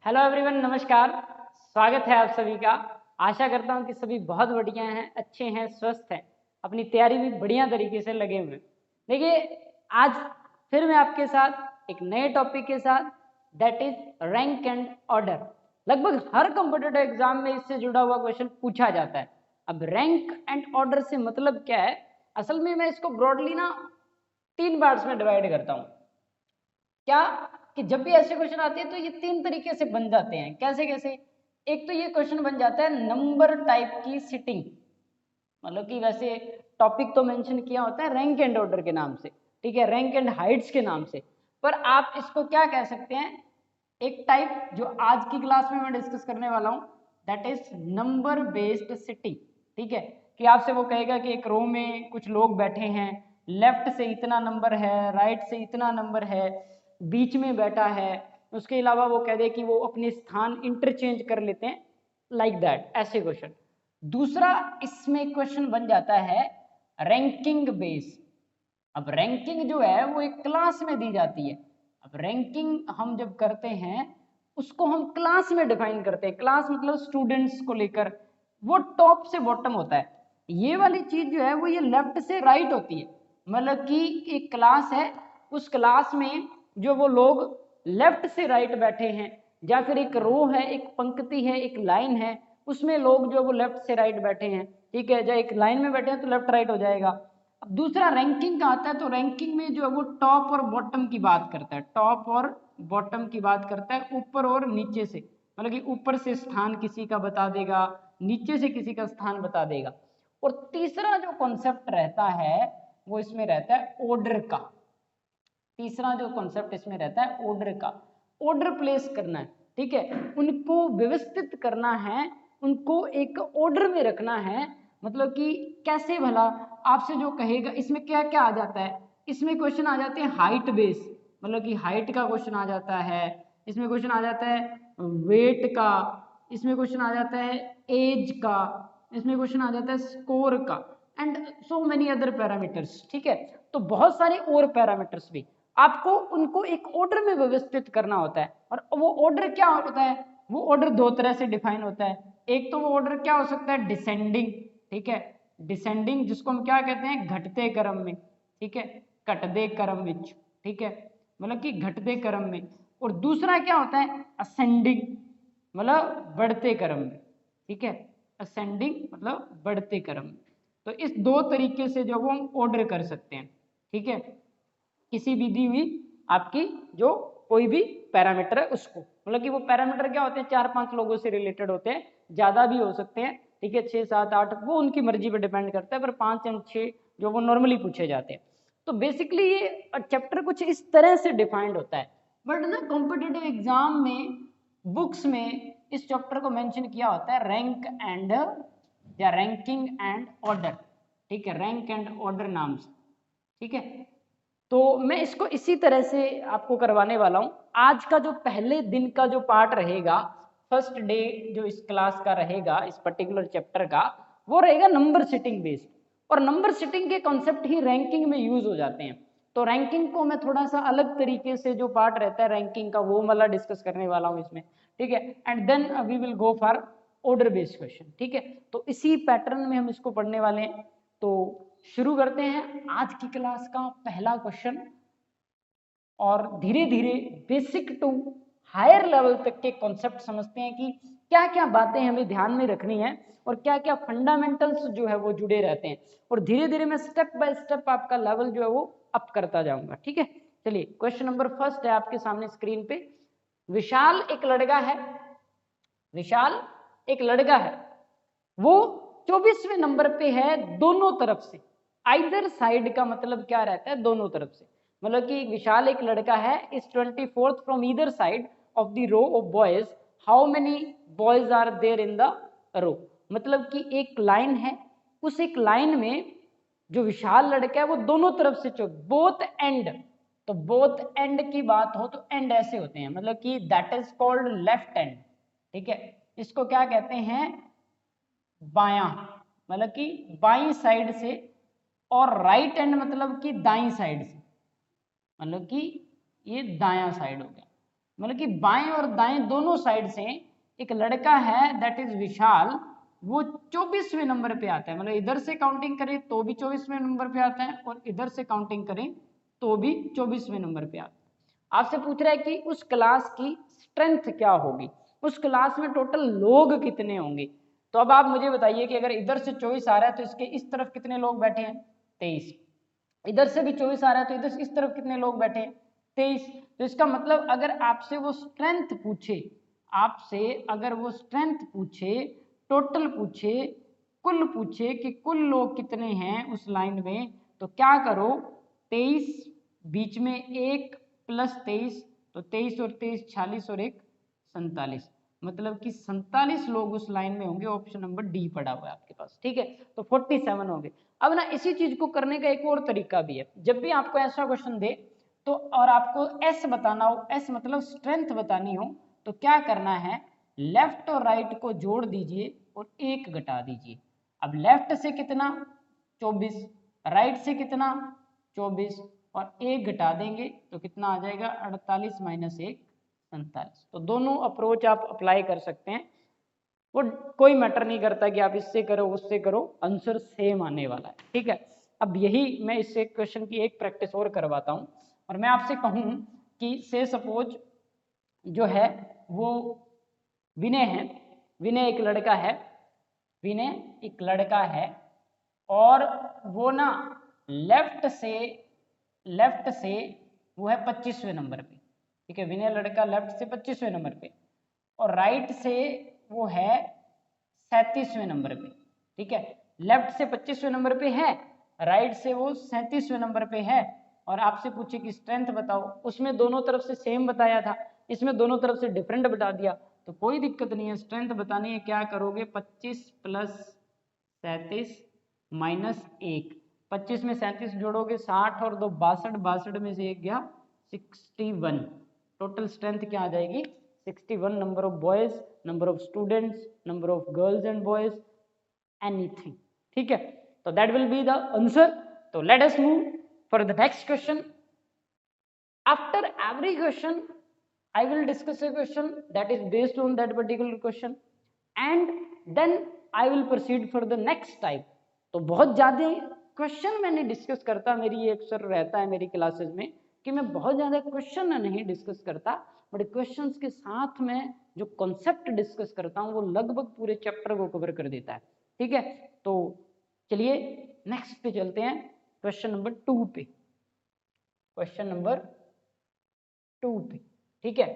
Hello everyone, नमस्कार। स्वागत है आप सभी का। आशा करता हूं कि सभी बहुत बढ़िया हैं, अच्छे हैं, स्वस्थ हैं, अपनी तैयारी भी बढ़िया तरीके से लगे हुए हैं। देखिए, आज फिर मैं आपके साथ एक नए टॉपिक के साथ, that is rank and order. लगभग हर कॉम्पिटिटिव एग्जाम में इससे जुड़ा हुआ क्वेश्चन पूछा जाता है। अब रैंक एंड ऑर्डर से मतलब क्या है? असल में मैं इसको ब्रॉडली ना 3 पार्ट्स में डिवाइड करता हूँ। क्या कि जब भी ऐसे क्वेश्चन आते हैं तो ये 3 तरीके से बन जाते हैं। कैसे कैसे? एक तो ये क्वेश्चन बन जाता है नंबर टाइप की सिटिंग, मतलब कि वैसे टॉपिक तो मेंशन किया होता है रैंक एंड ऑर्डर के नाम से, ठीक है, रैंक एंड हाइट्स के नाम से, पर आप इसको क्या कह सकते हैं? एक टाइप जो आज की क्लास में मैं डिस्कस करने वाला हूं, that is number based sitting. ठीक है, कि आपसे वो कहेगा कि एक रो में कुछ लोग बैठे हैं, लेफ्ट से इतना नंबर है, राइट से इतना नंबर है, बीच में बैठा है, उसके अलावा वो कह दे कि वो अपने स्थान इंटरचेंज कर लेते हैं, लाइक दैट, ऐसे क्वेश्चन। दूसरा इसमें क्वेश्चन बन जाता है रैंकिंग बेस। अब रैंकिंग जो है वो एक क्लास में दी जाती है। अब रैंकिंग हम जब करते हैं उसको हम क्लास में डिफाइन करते हैं। क्लास मतलब स्टूडेंट्स को लेकर, वो टॉप से बॉटम होता है। ये वाली चीज जो है वो ये लेफ्ट से राइट होती है, मतलब कि एक क्लास है, उस क्लास में जो वो लोग लेफ्ट से राइट बैठे हैं, या फिर एक रो है, एक पंक्ति है, एक लाइन है, उसमें लोग जो वो लेफ्ट से राइट बैठे हैं। ठीक है, जब एक लाइन में बैठे हैं तो लेफ्ट राइट हो जाएगा। अब दूसरा रैंकिंग का आता है, तो रैंकिंग में जो है वो टॉप और बॉटम की बात करता है, टॉप और बॉटम की बात करता है, ऊपर और नीचे से, मतलब कि ऊपर से स्थान किसी का बता देगा, नीचे से किसी का स्थान बता देगा। और तीसरा जो कॉन्सेप्ट रहता है वो इसमें रहता है ऑर्डर का। तीसरा जो कॉन्सेप्ट इसमें रहता है ऑर्डर का, ऑर्डर प्लेस करना है। ठीक है, उनको व्यवस्थित करना है, उनको एक ऑर्डर में रखना है। मतलब कि कैसे भला, आपसे जो कहेगा इसमें क्या क्या आ जाता है, इसमें क्वेश्चन आ जाते हैं हाइट बेस, मतलब कि हाइट का क्वेश्चन आ जाता है, इसमें क्वेश्चन आ जाता है वेट का, इसमें क्वेश्चन आ जाता है एज का, इसमें क्वेश्चन आ जाता है स्कोर का, and so many other parameters. ठीक है, तो बहुत सारे और पैरामीटर्स भी आपको उनको एक ऑर्डर में व्यवस्थित करना होता है। और वो ऑर्डर क्या होता है? वो ऑर्डर 2 तरह से डिफाइन होता है। एक तो वो ऑर्डर क्या हो सकता है? डिसेंडिंग। ठीक है, डिसेंडिंग जिसको हम क्या कहते हैं? घटते क्रम में। ठीक है, घटते क्रम विच। ठीक है, मतलब कि घटते क्रम में। और दूसरा क्या होता है? असेंडिंग, मतलब बढ़ते क्रम में। ठीक है, असेंडिंग मतलब बढ़ते क्रम में। तो इस 2 तरीके से जो वो हम ऑर्डर कर सकते हैं। ठीक है, किसी भी दी हुई आपकी जो कोई भी पैरामीटर है उसको, मतलब कि वो पैरामीटर क्या होते हैं? 4-5 लोगों से रिलेटेड होते हैं, ज्यादा भी हो सकते हैं। ठीक है, 6, 7, 8, वो उनकी मर्जी पर डिपेंड करता है, पर 5 या 6 जो वो नॉर्मली पूछे जाते हैं। तो बेसिकली ये चैप्टर कुछ इस तरह से डिफाइंड होता है। बट ना कॉम्पिटिटिव एग्जाम में, बुक्स में इस चैप्टर को मेंशन किया होता है रैंक एंड या रैंकिंग एंड ऑर्डर। ठीक है, रैंक एंड ऑर्डर नाम से। ठीक है, तो मैं इसको इसी तरह से आपको करवाने वाला हूं। आज का जो पहले दिन का जो पार्ट रहेगा, फर्स्ट डे जो इस क्लास का रहेगा, इस पर्टिकुलर चैप्टर का, वो रहेगा नंबर सिटिंग बेस्ड। और नंबर सिटिंग के कॉन्सेप्ट ही रैंकिंग में यूज हो जाते हैं। तो रैंकिंग को मैं थोड़ा सा अलग तरीके से, जो पार्ट रहता है रैंकिंग का, वो वाला डिस्कस करने वाला हूं इसमें। ठीक है, and then we will go for order based question. ठीक है, तो इसी पैटर्न में हम इसको पढ़ने वाले हैं। तो शुरू करते हैं आज की क्लास का पहला क्वेश्चन, और धीरे धीरे बेसिक टू हायर लेवल तक के कॉन्सेप्ट समझते हैं कि क्या क्या बातें हमें ध्यान में रखनी है और क्या क्या फंडामेंटल्स जो है वो जुड़े रहते हैं। और धीरे धीरे मैं स्टेप बाय स्टेप आपका लेवल जो है वो अप करता जाऊंगा। ठीक है, चलिए क्वेश्चन नंबर फर्स्ट है आपके सामने स्क्रीन पे। विशाल एक लड़का है, विशाल एक लड़का है, वो 24वें नंबर पे है दोनों तरफ से। आइदर साइड का मतलब क्या रहता है? दोनों तरफ से, मतलब कि विशाल एक लड़का है, is 24th from either side of the row of boys, how many boys are there in the row. मतलब कि एक लाइन है, उस एक लाइन में जो विशाल लड़का है वो दोनों तरफ से बोथ एंड। तो बोथ एंड की बात हो तो एंड ऐसे होते हैं, मतलब कि that is called left and. ठीक है, इसको क्या कहते हैं? बायां, मतलब कि बाईं साइड से। और राइट एंड मतलब कि दाईं साइड से, मतलब कि ये दायां साइड हो गया। मतलब कि बाएं और दाएं दोनों साइड से एक लड़का है दैट इज विशाल, वो 24वें नंबर पे आता है। मतलब इधर से काउंटिंग करें तो भी 24वें नंबर पे आता है और इधर से काउंटिंग करें तो भी 24वें नंबर पे आता है। आपसे पूछ रहा है कि उस क्लास की स्ट्रेंथ क्या होगी, उस क्लास में टोटल लोग कितने होंगे। तो अब आप मुझे बताइए कि अगर इधर से 24 आ रहा है तो इसके इस तरफ कितने लोग बैठे हैं, 23। इधर से भी 24 आ रहा है तो इधर इस तरफ कितने लोग बैठे हैं, 23। तो इसका मतलब अगर आपसे वो स्ट्रेंथ पूछे, आपसे अगर वो स्ट्रेंथ पूछे, टोटल पूछे, कुल पूछे कि कुल लोग कितने हैं उस लाइन में, तो क्या करो, 23 बीच में 1 प्लस 23, तो 23 और 23 46 और 1 47, मतलब कि 47 लोग उस लाइन में होंगे। ऑप्शन नंबर डी पड़ा हुआ है आपके पास, ठीक है। तो 47 होंगे। अब ना इसी चीज को करने का एक और तरीका भी है। जब भी आपको ऐसा क्वेश्चन दे तो और आपको एस बताना हो, एस मतलब स्ट्रेंथ बतानी हो, तो क्या करना है, लेफ्ट और राइट को जोड़ दीजिए और 1 घटा दीजिए। अब लेफ्ट से कितना 24, राइट से कितना 24 और 1 घटा देंगे तो कितना आ जाएगा 48 माइनस 1 47। तो दोनों अप्रोच आप अप्लाई कर सकते हैं, वो कोई मैटर नहीं करता कि आप इससे करो उससे करो, आंसर सेम आने वाला है, ठीक है। अब यही मैं इससे क्वेश्चन की एक प्रैक्टिस और करवाता हूं और मैं आपसे कहूं कि से सपोज जो है वो विनय है, विनय एक लड़का है, विनय एक लड़का है और वो ना लेफ्ट से वो है 25वें नंबर पे, ठीक है। विनय लड़का लेफ्ट से 25वें नंबर पे और राइट से वो है 37वें नंबर पे, ठीक है। लेफ्ट से 25वें नंबर पे है, राइट से वो 37वें नंबर पे है और आपसे पूछे कि स्ट्रेंथ बताओ, उसमें दोनों तरफ से सेम बताया था, इसमें दोनों तरफ से डिफरेंट बता दिया, तो कोई दिक्कत नहीं है। स्ट्रेंथ बतानी है, क्या करोगे, 25 प्लस 37 माइनस 1, 25 में 37 जोड़ोगे 60 और 2 62, 62 में से 1 गया 61, टोटल स्ट्रेंथ क्या आ जाएगी 61, number of boys, number of students, number of girls and boys, anything, ठीक है। तो that will be the answer. तो let us move for the next question. After every question I will discuss a question that is based on that particular question and then I will proceed for the next type। तो बहुत ज़्यादा question मैंने discuss करता, मेरी ये अक्सर रहता है मेरी क्लासेस में कि मैं बहुत ज़्यादा क्वेश्चन नहीं डिस्कस करता, बट क्वेश्चंस के साथ में जो कॉन्सेप्ट डिस्कस करता हूँ वो लगभग पूरे चैप्टर को कवर कर देता है, ठीक है। तो चलिए नेक्स्ट पे चलते हैं, क्वेश्चन नंबर 2 पे, क्वेश्चन नंबर 2 पे, ठीक है।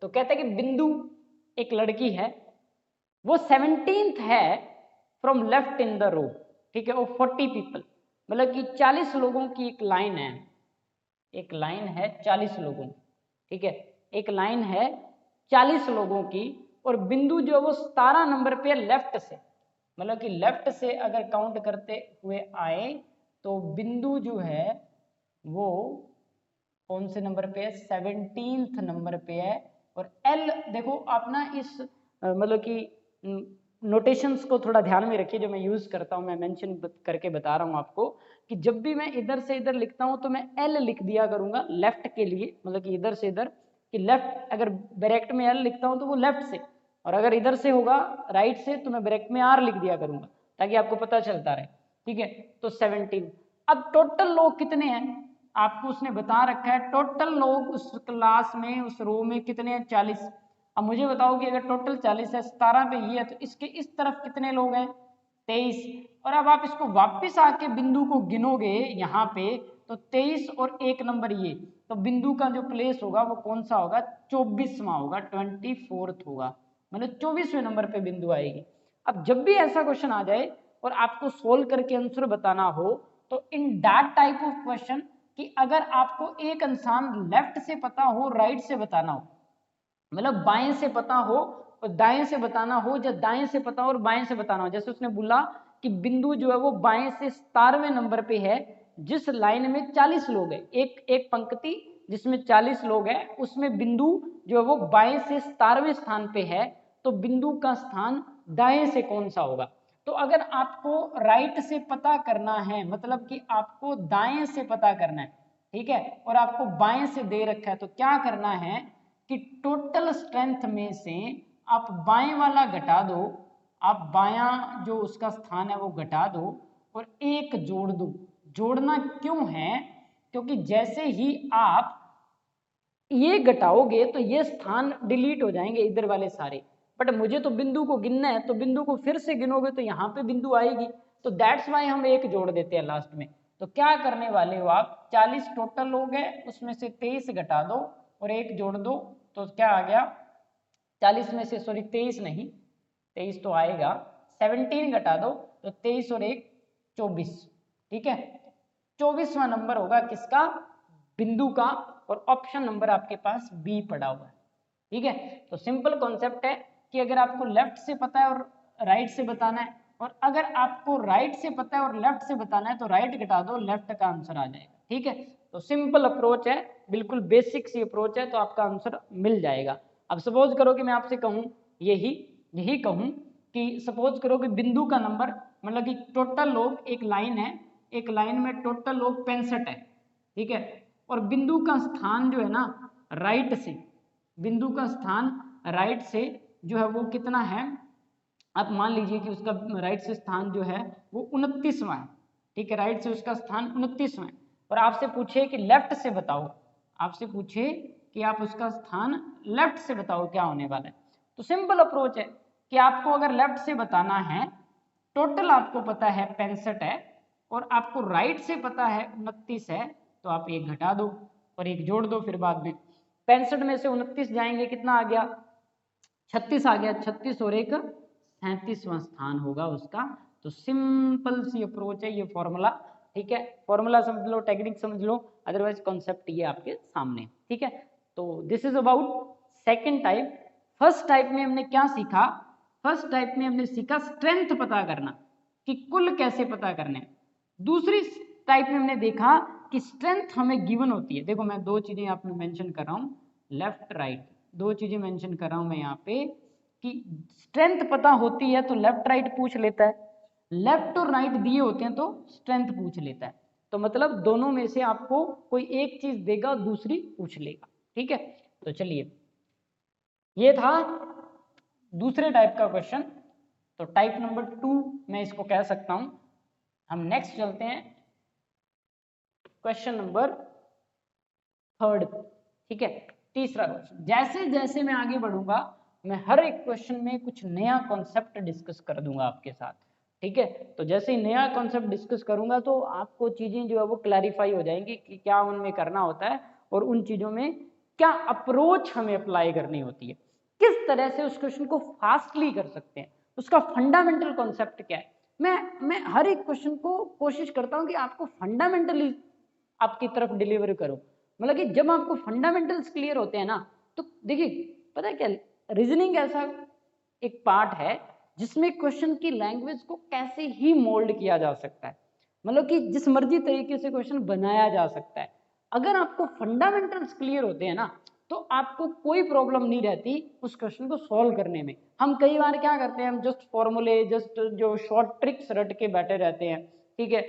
तो कहते हैं कि बिंदु एक लड़की है, वो 17th है from left in the row, ठीक है। वो 40 पीपल, मतलब कि 40 लोगों की एक लाइन है, एक लाइन है 40 लोगों की, ठीक है। एक लाइन है 40 लोगों की और बिंदु जो है वो 17 नंबर पे लेफ्ट से, मतलब कि लेफ्ट से अगर काउंट करते हुए आए तो बिंदु जो है वो कौन से नंबर पे है, 17th नंबर पे है। और एल देखो आप ना इस मतलब कि नोटेशंस को थोड़ा ध्यान में रखिए जो मैं यूज करता हूँ, मैं मेंशन करके बता रहा हूँ आपको कि जब भी मैं इधर से इधर लिखता हूँ तो मैं एल लिख दिया करूंगा लेफ्ट के लिए, मतलब कि इधर से इधर कि लेफ्ट, अगर ब्रैकेट में एल लिखता हूँ तो वो लेफ्ट से, और अगर इधर से होगा राइट से तो मैं ब्रैकेट में आर लिख दिया करूंगा ताकि आपको पता चलता रहे, ठीक है। तो 17। अब टोटल लोग कितने हैं आपको उसने बता रखा है, टोटल लोग उस क्लास में उस रो में कितने हैं 40। अब मुझे बताओ कि अगर टोटल 40 है, 17 पे ये है, तो इसके इस तरफ कितने लोग हैं 23। और अब आप इसको वापस आके बिंदु को गिनोगे यहाँ पे तो 23 और 1 नंबर ये, तो बिंदु का जो प्लेस होगा वो कौन सा होगा, 24वां होगा, 24th होगा, मतलब 24वें नंबर पे बिंदु आएगी। अब जब भी ऐसा क्वेश्चन आ जाए और आपको सोल्व करके आंसर बताना हो तो in that type of question कि अगर आपको एक इंसान लेफ्ट से पता हो राइट से बताना हो, मतलब बाएं से पता हो और दाएं से बताना हो, या दाएं से पता हो और बाएं से बताना हो, जैसे उसने बोला कि बिंदु जो है वो बाएं से 17वें नंबर पे है जिस लाइन में 40 लोग हैं, एक एक पंक्ति जिसमें 40 लोग हैं उसमें बिंदु जो है वो बाएं से 17वें स्थान पे है, तो बिंदु का स्थान दाएं से कौन सा होगा। तो अगर आपको राइट से पता करना है, मतलब कि आपको दाएं से पता करना है, ठीक है, और आपको बाएं से दे रखा है, तो क्या करना है कि टोटल स्ट्रेंथ में से आप बाएं वाला घटा दो, आप बायां जो उसका स्थान है वो घटा दो और एक जोड़ दो। जोड़ना क्यों है? क्योंकि जैसे ही आप ये घटाओगे तो ये स्थान डिलीट हो जाएंगे इधर वाले सारे, बट मुझे तो बिंदु को गिनना है, तो बिंदु को फिर से गिनोगे तो यहाँ पे बिंदु आएगी, तो दैट्स वाई हम एक जोड़ देते हैं लास्ट में। तो क्या करने वाले हो आप, 40 टोटल लोग हैं, उसमें से 23 घटा दो और एक जोड़ दो, तो क्या आ गया 40 में से, सॉरी 23 नहीं, 23 तो आएगा, 17 घटा दो तो 23 और 1 24, ठीक है। 24वां नंबर होगा किसका, बिंदु का, और ऑप्शन नंबर आपके पास बी पड़ा हुआ है, ठीक है। तो सिंपल कॉन्सेप्ट है कि अगर आपको लेफ्ट से पता है और राइट से बताना है, और अगर आपको राइट से पता है और लेफ्ट से बताना है तो राइट घटा दो, लेफ्ट का आंसर आ जाएगा, ठीक है। तो सिंपल अप्रोच है, बिल्कुल बेसिक सी अप्रोच है, तो आपका आंसर मिल जाएगा। अब सपोज करो कि मैं आपसे कहूँ यही कहूँ कि सपोज करो कि बिंदु का नंबर, मतलब कि टोटल लोग, एक लाइन है, एक लाइन में टोटल लोग 65 है, ठीक है, और बिंदु का स्थान जो है ना राइट से, बिंदु का स्थान राइट से जो है वो कितना है, आप मान लीजिए कि उसका राइट से स्थान जो है वो 29वां है, ठीक है, राइट से उसका स्थान 29वां है, और आपसे पूछे कि लेफ्ट से बताओ, आपसे पूछे कि आप उसका स्थान लेफ्ट से बताओ क्या होने वाला है, तो सिंपल अप्रोच है कि आपको अगर लेफ्ट से बताना है, टोटल आपको पता है 65 है और आपको राइट से पता है 29 है, तो आप एक घटा दो और एक जोड़ दो, फिर बाद में 65 में से 29 जाएंगे, कितना आ गया 36 आ गया, 36 और एक 37वां स्थान होगा उसका। तो सिंपल सी अप्रोच है ये फॉर्मूला, ठीक है, फॉर्मूला समझ लो, टेक्निक समझ लो, अदरवाइज कॉन्सेप्ट ये आपके सामने, ठीक है। तो this is about second type. First type में हमने क्या सीखा, फर्स्ट टाइप में हमने सीखा स्ट्रेंथ पता करना कि कुल कैसे पता करने। दूसरी टाइप में हमने देखा कि स्ट्रेंथ हमें गिवन होती है। देखो मैं दो चीजें आप में मेंशन कर रहा हूँ, लेफ्ट राइट, दो चीजें मेंशन कर रहा हूं मैं यहाँ पे कि स्ट्रेंथ पता होती है तो लेफ्ट राइट पूछ लेता है, लेफ्ट और राइट दिए होते हैं तो स्ट्रेंथ पूछ लेता है। तो मतलब दोनों में से आपको कोई एक चीज देगा, दूसरी पूछ लेगा, ठीक है। तो चलिए, ये था दूसरे टाइप का क्वेश्चन, तो टाइप नंबर 2 मैं इसको कह सकता हूं। हम नेक्स्ट चलते हैं क्वेश्चन नंबर 3, ठीक है, तीसरा क्वेश्चन। जैसे जैसे मैं आगे बढ़ूंगा मैं हर एक क्वेश्चन में कुछ नया कॉन्सेप्ट डिस्कस कर दूंगा आपके साथ, ठीक है। तो जैसे ही नया कॉन्सेप्ट डिस्कस करूंगा तो आपको चीजें जो है वो क्लैरिफाई हो जाएंगी कि क्या उनमें करना होता है और उन चीजों में क्या अप्रोच हमें अप्लाई करनी होती है, किस तरह से उस क्वेश्चन को फास्टली कर सकते हैं, उसका फंडामेंटल कॉन्सेप्ट क्या है। मैं हर एक क्वेश्चन को कोशिश करता हूं कि आपको फंडामेंटली आपकी तरफ डिलीवर करूं, मतलब कि जब आपको फंडामेंटल्स क्लियर होते हैं ना, तो देखिए पता है क्या, रीजनिंग ऐसा एक पार्ट है जिसमें क्वेश्चन की लैंग्वेज को कैसे ही मोल्ड किया जा सकता है, मतलब कि जिस मर्जी तरीके से क्वेश्चन बनाया जा सकता है। अगर आपको फंडामेंटल्स क्लियर होते हैं ना तो आपको कोई प्रॉब्लम नहीं रहती उस क्वेश्चन को सॉल्व करने में। हम कई बार क्या करते हैं, हम जस्ट फॉर्मूले, जस्ट जो शॉर्ट ट्रिक्स रट के बैठे रहते हैं, ठीक है,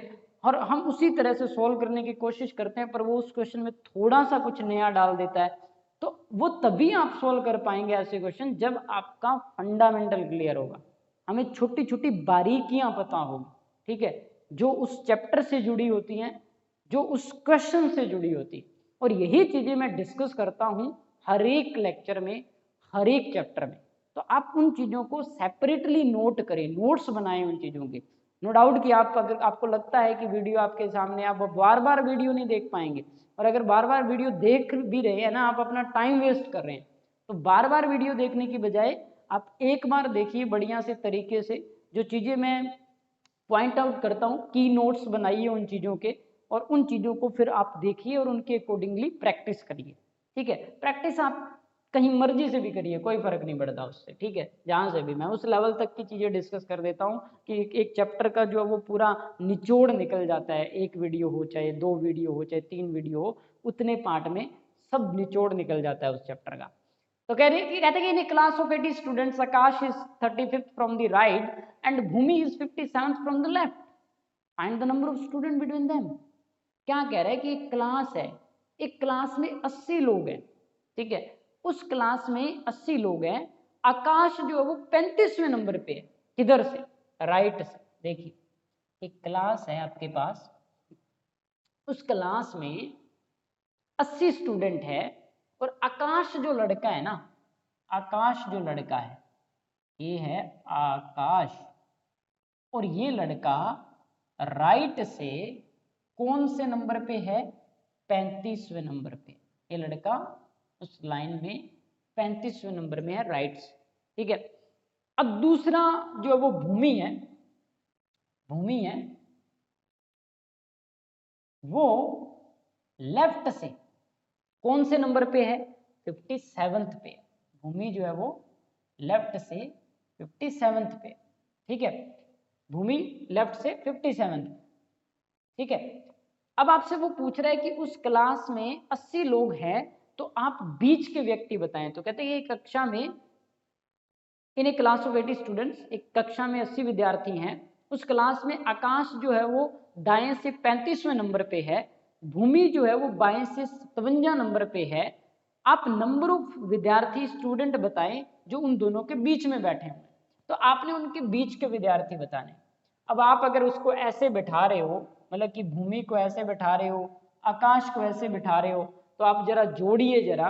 और हम उसी तरह से सॉल्व करने की कोशिश करते हैं, पर वो उस क्वेश्चन में थोड़ा सा कुछ नया डाल देता है। तो वो तभी आप सॉल्व कर पाएंगे ऐसे क्वेश्चन जब आपका फंडामेंटल क्लियर होगा, हमें छोटी छोटी बारीकियां पता होगी, ठीक है, जो उस चैप्टर से जुड़ी होती हैं, जो उस क्वेश्चन से जुड़ी होती। और यही चीजें मैं डिस्कस करता हूं हर एक लेक्चर में, हर एक चैप्टर में। तो आप उन चीजों को सेपरेटली नोट करें, नोट्स बनाएं उन चीजों के। नो डाउट कि आप, अगर आपको लगता है कि वीडियो आपके सामने, आप बार बार वीडियो नहीं देख पाएंगे, और अगर बार बार वीडियो देख भी रहे हैं ना, आप अपना टाइम वेस्ट कर रहे हैं। तो बार बार वीडियो देखने की बजाय आप एक बार देखिए बढ़िया से तरीके से, जो चीजें मैं पॉइंट आउट करता हूँ, की नोट्स बनाइए उन चीज़ों के, और उन चीज़ों को फिर आप देखिए और उनके अकॉर्डिंगली प्रैक्टिस करिए, ठीक है। प्रैक्टिस आप कहीं मर्जी से भी करिए, कोई फर्क नहीं पड़ता उससे, ठीक है, जहाँ से भी। मैं उस लेवल तक की चीज़ें डिस्कस कर देता हूँ कि एक चैप्टर का जो है वो पूरा निचोड़ निकल जाता है, एक वीडियो हो, चाहे 2 वीडियो हो, चाहे 3 वीडियो हो, उतने पार्ट में सब निचोड़ निकल जाता है उस चैप्टर का। तो कहते हैं in class of 80 students Akash is 35th from the right and Bhumi is 57th from the left, find the number of student between them. क्या कह रहा है कि एक क्लास है, एक क्लास में 80 लोग हैं, ठीक है, उस क्लास में 80 लोग हैं, आकाश जो है वो 35वें नंबर पे है। किधर से? राइट से। देखिए एक क्लास है आपके पास, उस क्लास में 80 स्टूडेंट है और आकाश जो लड़का है ना, आकाश जो लड़का है, ये है आकाश, और ये लड़का राइट से कौन से नंबर पे है? 35वें नंबर पे। ये लड़का उस लाइन में 35वें नंबर में है राइट से, ठीक है। अब दूसरा जो है वो भूमि है, भूमि है वो लेफ्ट से कौन से नंबर पे है? 57th पे। भूमि जो है वो लेफ्ट से 57th पे, ठीक है। भूमि लेफ्ट से 57th, ठीक है। अब आपसे वो पूछ रहा है कि उस क्लास में 80 लोग हैं, तो आप बीच के व्यक्ति बताएं। तो कहते हैं ये कक्षा में, इन ए क्लास ऑफ 80 स्टूडेंट्स, एक कक्षा में 80 विद्यार्थी हैं, उस क्लास में आकाश जो है वो दाएं से 35वें नंबर पे है, भूमि जो है वो बाएं से 57 नंबर पे है। आप नंबर ऑफ विद्यार्थी स्टूडेंट बताएं जो उन दोनों के बीच में बैठे हैं। तो आपने उनके बीच के विद्यार्थी बताने। अब आप अगर उसको ऐसे बैठा रहे हो, मतलब कि भूमि को ऐसे बैठा रहे हो, आकाश को ऐसे बैठा रहे हो, तो आप जरा जोड़िए, जरा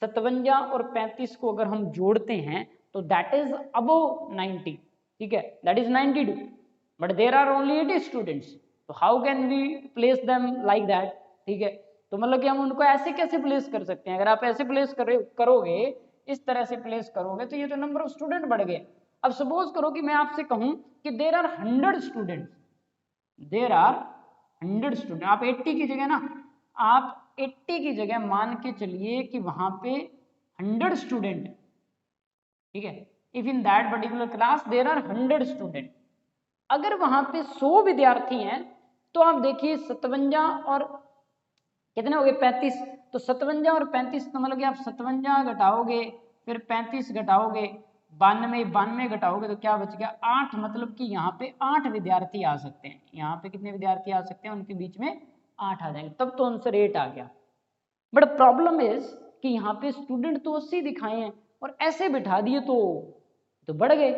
57 और 35 को अगर हम जोड़ते हैं तो दैट इज अबव 90, ठीक है, that is 92, but there are only 80 students, तो how can we place them like that, ठीक है। तो मतलब कि हम उनको ऐसे कैसे प्लेस कर सकते हैं? अगर आप ऐसे प्लेस करोगे, इस तरह से प्लेस करोगे, तो ये तो नंबर ऑफ स्टूडेंट बढ़ गए। अब सपोज करो कि मैं आपसे कहूं कि there are 100 students, there are 100 student, आप 80 की जगह ना, आप 80 की जगह मान के चलिए कि वहां पे 100 स्टूडेंट, ठीक है। If in that particular class there are 100 student, अगर वहां पे 100 विद्यार्थी हैं, तो आप देखिए 57 और कितने हो गए? 35। तो 57 और 35, तो मतलब कि आप 57 घटाओगे, फिर 35 घटाओगे, 92 घटाओगे, तो क्या बच गया? 8। मतलब कि यहाँ पे 8 विद्यार्थी आ सकते हैं। यहाँ पे कितने विद्यार्थी आ सकते हैं? उनके बीच में 8 आ जाएंगे, तब तो आंसर 8 आ गया। बट प्रॉब्लम इज कि यहाँ पे स्टूडेंट तो 80 दिखाए हैं और ऐसे बिठा दिए तो बढ़ गए।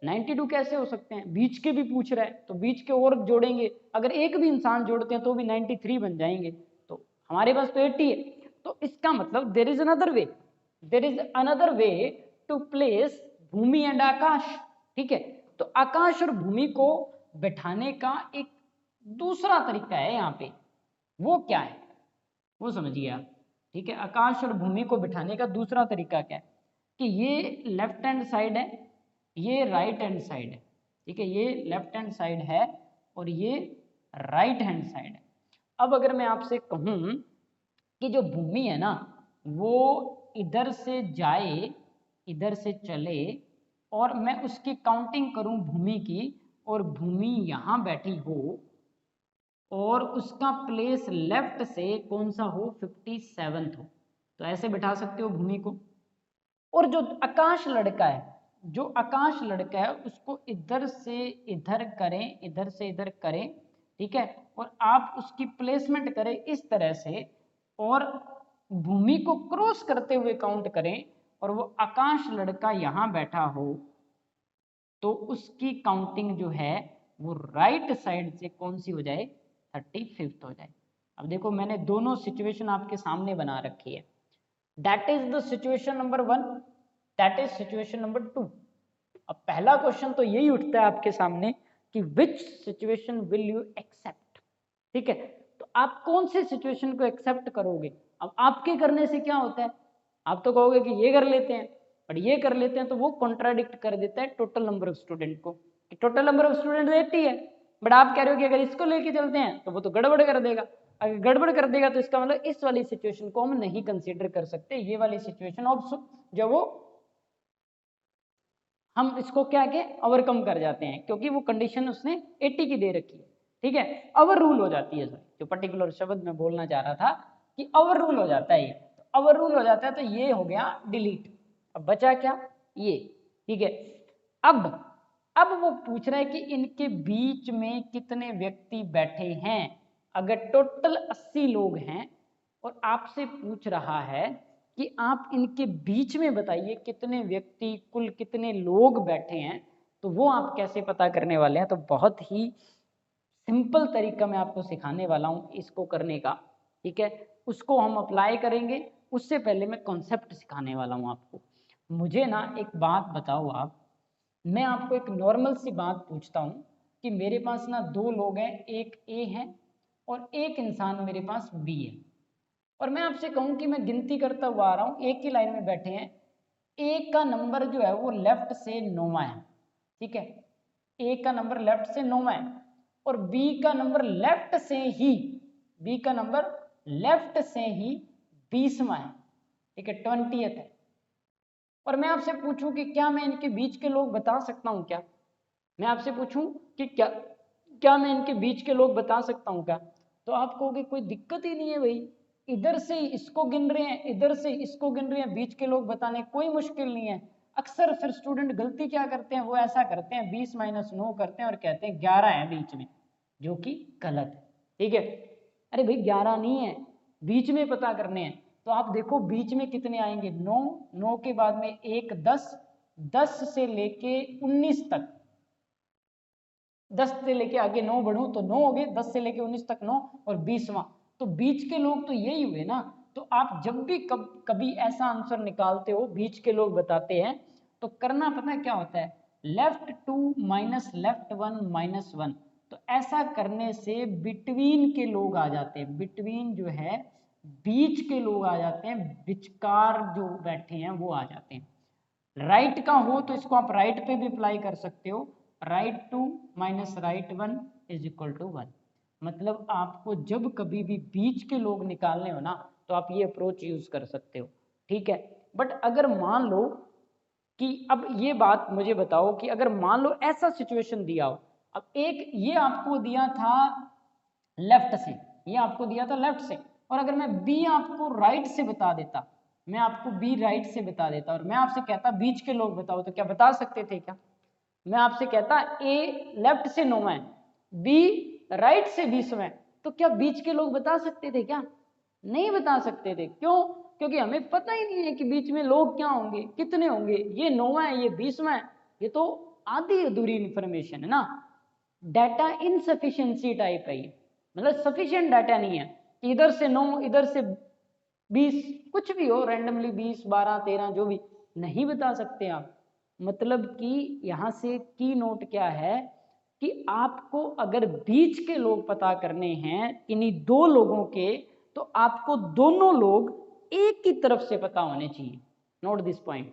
92 कैसे हो सकते हैं? बीच के भी पूछ रहा है, तो बीच के और जोड़ेंगे, अगर एक भी इंसान जोड़ते हैं तो भी 93 बन जाएंगे। तो हमारे पास तो 80 है। तो इसका मतलब there is another way, there is another way to place Bhoomi and Akash, ठीक है। तो आकाश और भूमि को बैठाने का एक दूसरा तरीका है यहाँ पे, वो क्या है वो समझिए आप, ठीक है। आकाश और भूमि को बिठाने का दूसरा तरीका क्या है कि ये लेफ्ट हैंड साइड है, ये राइट हैंड साइड है, ठीक है। ये लेफ्ट हैंड साइड है और ये राइट हैंड साइड है। अब अगर मैं आपसे कहूं कि जो भूमि है ना, वो इधर से जाए, इधर से चले, और मैं उसकी काउंटिंग करूं भूमि की, और भूमि यहां बैठी हो, और उसका प्लेस लेफ्ट से कौन सा हो? 57th हो, तो ऐसे बिठा सकते हो भूमि को। और जो आकाश लड़का है, जो आकाश लड़का है, उसको इधर से इधर करें, इधर से इधर करें, ठीक है, और आप उसकी प्लेसमेंट करें इस तरह से, और भूमि को क्रॉस करते हुए काउंट करें, और वो आकाश लड़का यहां बैठा हो, तो उसकी काउंटिंग जो है वो राइट साइड से कौन सी हो जाए? 35th हो जाए। अब देखो मैंने दोनों सिचुएशन आपके सामने बना रखी है। That is the situation number 1, that is situation number 2। अब पहला क्वेश्चन तो यही उठता है आपके सामने कि which situation will you accept, ठीक है। तो आप कौन से सिचुएशन को एक्सेप्ट करोगे? अब आपके करने से क्या होता है? आप तो कहोगे कि ये कर लेते हैं, बट ये कर लेते हैं तो वो कॉन्ट्राडिक्ट कर देता है टोटल नंबर ऑफ स्टूडेंट को, कि टोटल नंबर ऑफ स्टूडेंट 80 है, बट आप कह रहे हो कि अगर इसको लेके चलते हैं तो वो तो गड़बड़ कर देगा। अगर गड़बड़ कर देगा तो इसका मतलब इस वाली सिचुएशन को हम नहीं कंसीडर कर सकते, ये वाली सिचुएशन ऑफ जो वो हम इसको क्या के ओवरकम कर जाते हैं, क्योंकि वो कंडीशन उसने 80 की दे रखी है, ठीक है। ओवर रूल हो जाती है, जो पर्टिकुलर शब्द मैं बोलना चाह रहा था कि ओवर रूल हो जाता है, ये तो ओवर रूल हो जाता है, तो ये हो गया डिलीट। अब बचा क्या? ये, ठीक है। अब वो पूछ रहा है कि इनके बीच में कितने व्यक्ति बैठे हैं। अगर टोटल 80 लोग हैं और आपसे पूछ रहा है कि आप इनके बीच में बताइए कितने व्यक्ति, कुल कितने लोग बैठे हैं, तो वो आप कैसे पता करने वाले हैं। तो बहुत ही सिंपल तरीका मैं आपको सिखाने वाला हूँ इसको करने का, ठीक है। उसको हम अप्लाई करेंगे, उससे पहले मैं कॉन्सेप्ट सिखाने वाला हूँ आपको। मुझे ना एक बात बताओ आप, मैं आपको एक नॉर्मल सी बात पूछता हूँ कि मेरे पास ना दो लोग हैं, एक ए है और एक इंसान मेरे पास बी है, और मैं आपसे कहूँ कि मैं गिनती करता हुआ आ रहा हूँ, एक ही लाइन में बैठे हैं, ए का नंबर जो है वो लेफ्ट से 9वां है, ठीक है। ए का नंबर लेफ्ट से 9वां है और बी का नंबर लेफ्ट से ही, बी का नंबर लेफ्ट से ही 20वां है, ठीक है, 20th है। और मैं आपसे पूछूं कि क्या मैं इनके बीच के लोग बता सकता हूं क्या, मैं आपसे पूछूं कि क्या मैं इनके बीच के लोग बता सकता हूं क्या, तो आप कहोगे कोई दिक्कत ही नहीं है भाई, इधर से इसको गिन रहे हैं, इधर से इसको गिन रहे हैं, बीच के लोग बताने कोई मुश्किल नहीं है। अक्सर फिर स्टूडेंट गलती क्या करते हैं, वो ऐसा करते हैं 20 - 9 करते हैं और कहते हैं 11 है बीच में, जो कि गलत है, ठीक है। अरे भाई 11 नहीं है, बीच में पता करने हैं। तो आप देखो बीच में कितने आएंगे, 9, 9 के बाद में 1 10, 10 से लेके 19 तक, 10 से लेके आगे 9 बढ़ूं तो 9 हो गए, 10 से लेके 19 तक 9 और 20वां, तो बीच के लोग तो यही हुए ना। तो आप जब भी कभी ऐसा आंसर निकालते हो, बीच के लोग बताते हैं, तो करना पता है क्या होता है, लेफ्ट 2 माइनस लेफ्ट 1 माइनस 1। तो ऐसा करने से बिटवीन के लोग आ जाते हैं, बिटवीन जो है बीच के लोग आ जाते हैं, विचकार जो बैठे हैं वो आ जाते हैं। राइट का हो तो इसको आप राइट पे भी अप्लाई कर सकते हो, right 2 minus right 1 is equal to 1। मतलब आपको जब कभी भी बीच के लोग निकालने हो ना, तो आप ये अप्रोच यूज कर सकते हो, ठीक है। बट अगर मान लो कि, अब ये बात मुझे बताओ कि अगर मान लो ऐसा सिचुएशन दिया हो, अब एक ये आपको दिया था लेफ्ट से, ये आपको दिया था लेफ्ट से, और अगर मैं बी आपको राइट से बता देता, मैं आपको बी राइट से बता देता और मैं आपसे कहता बीच के लोग बताओ, तो क्या बता सकते थे क्या? मैं आपसे कहता ए लेफ्ट से 9वां है, बी राइट से 20वां है, तो क्या बीच के लोग बता सकते थे क्या? नहीं बता सकते थे। क्यों? क्योंकि हमें पता ही नहीं है कि बीच में लोग क्या होंगे, कितने होंगे, ये 9वां है, ये 20वां है, ये तो आधी अधूरी इंफॉर्मेशन है ना, डाटा इनसफिशिएंसी टाइप है ये, मतलब सफिशिएंट डाटा नहीं है कि इधर से 9 इधर से 20 कुछ भी हो, रैंडमली 20 12 13 जो भी, नहीं बता सकते आप। मतलब कि यहाँ से की नोट क्या है कि आपको अगर बीच के लोग पता करने हैं इन्हीं दो लोगों के, तो आपको दोनों लोग एक ही तरफ से पता होने चाहिए। नोट दिस पॉइंट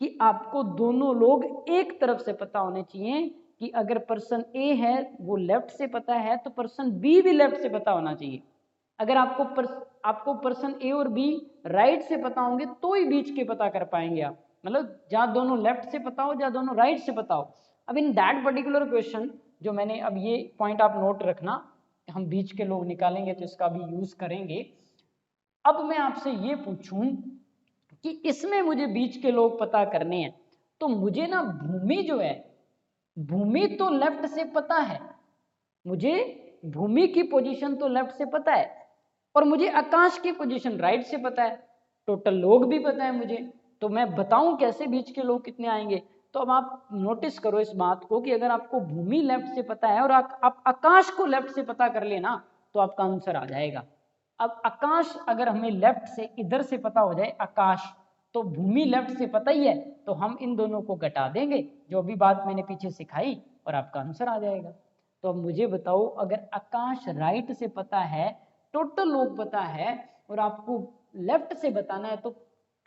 कि आपको दोनों लोग एक तरफ से पता होने चाहिए, कि अगर पर्सन ए है वो लेफ्ट से पता है तो पर्सन बी भी लेफ्ट से पता होना चाहिए। अगर आपको पर्सन ए और बी राइट से पता होंगे तो ही बीच के पता कर पाएंगे आप, मतलब जहाँ दोनों लेफ्ट से पता हो, जहाँ दोनों राइट से पता हो। अब इन दैट पर्टिकुलर क्वेश्चन जो मैंने, अब ये पॉइंट आप नोट रखना, हम बीच के लोग निकालेंगे तो इसका भी यूज करेंगे। अब मैं आपसे ये पूछूं कि इसमें मुझे बीच के लोग पता करने हैं, तो मुझे ना भूमि जो है, भूमि तो लेफ्ट से पता है, मुझे भूमि की पोजीशन तो लेफ्ट से पता है, और मुझे आकाश की पोजीशन राइट से पता है, टोटल लोग भी पता है मुझे, तो मैं बताऊं कैसे बीच के लोग कितने आएंगे। तो अब आप नोटिस करो इस बात को कि अगर आपको भूमि लेफ्ट से पता है और आप आकाश को लेफ्ट से पता कर लेना, तो आपका आंसर आ जाएगा। अब आकाश अगर हमें लेफ्ट से इधर से पता हो जाए आकाश, तो भूमि लेफ्ट से पता ही है, तो हम इन दोनों को घटा देंगे, जो भी बात मैंने पीछे सिखाई, और आपका आंसर आ जाएगा। तो अब मुझे बताओ, अगर आकाश राइट से पता है, टोटल लोग पता है, और आपको लेफ्ट से बताना है, तो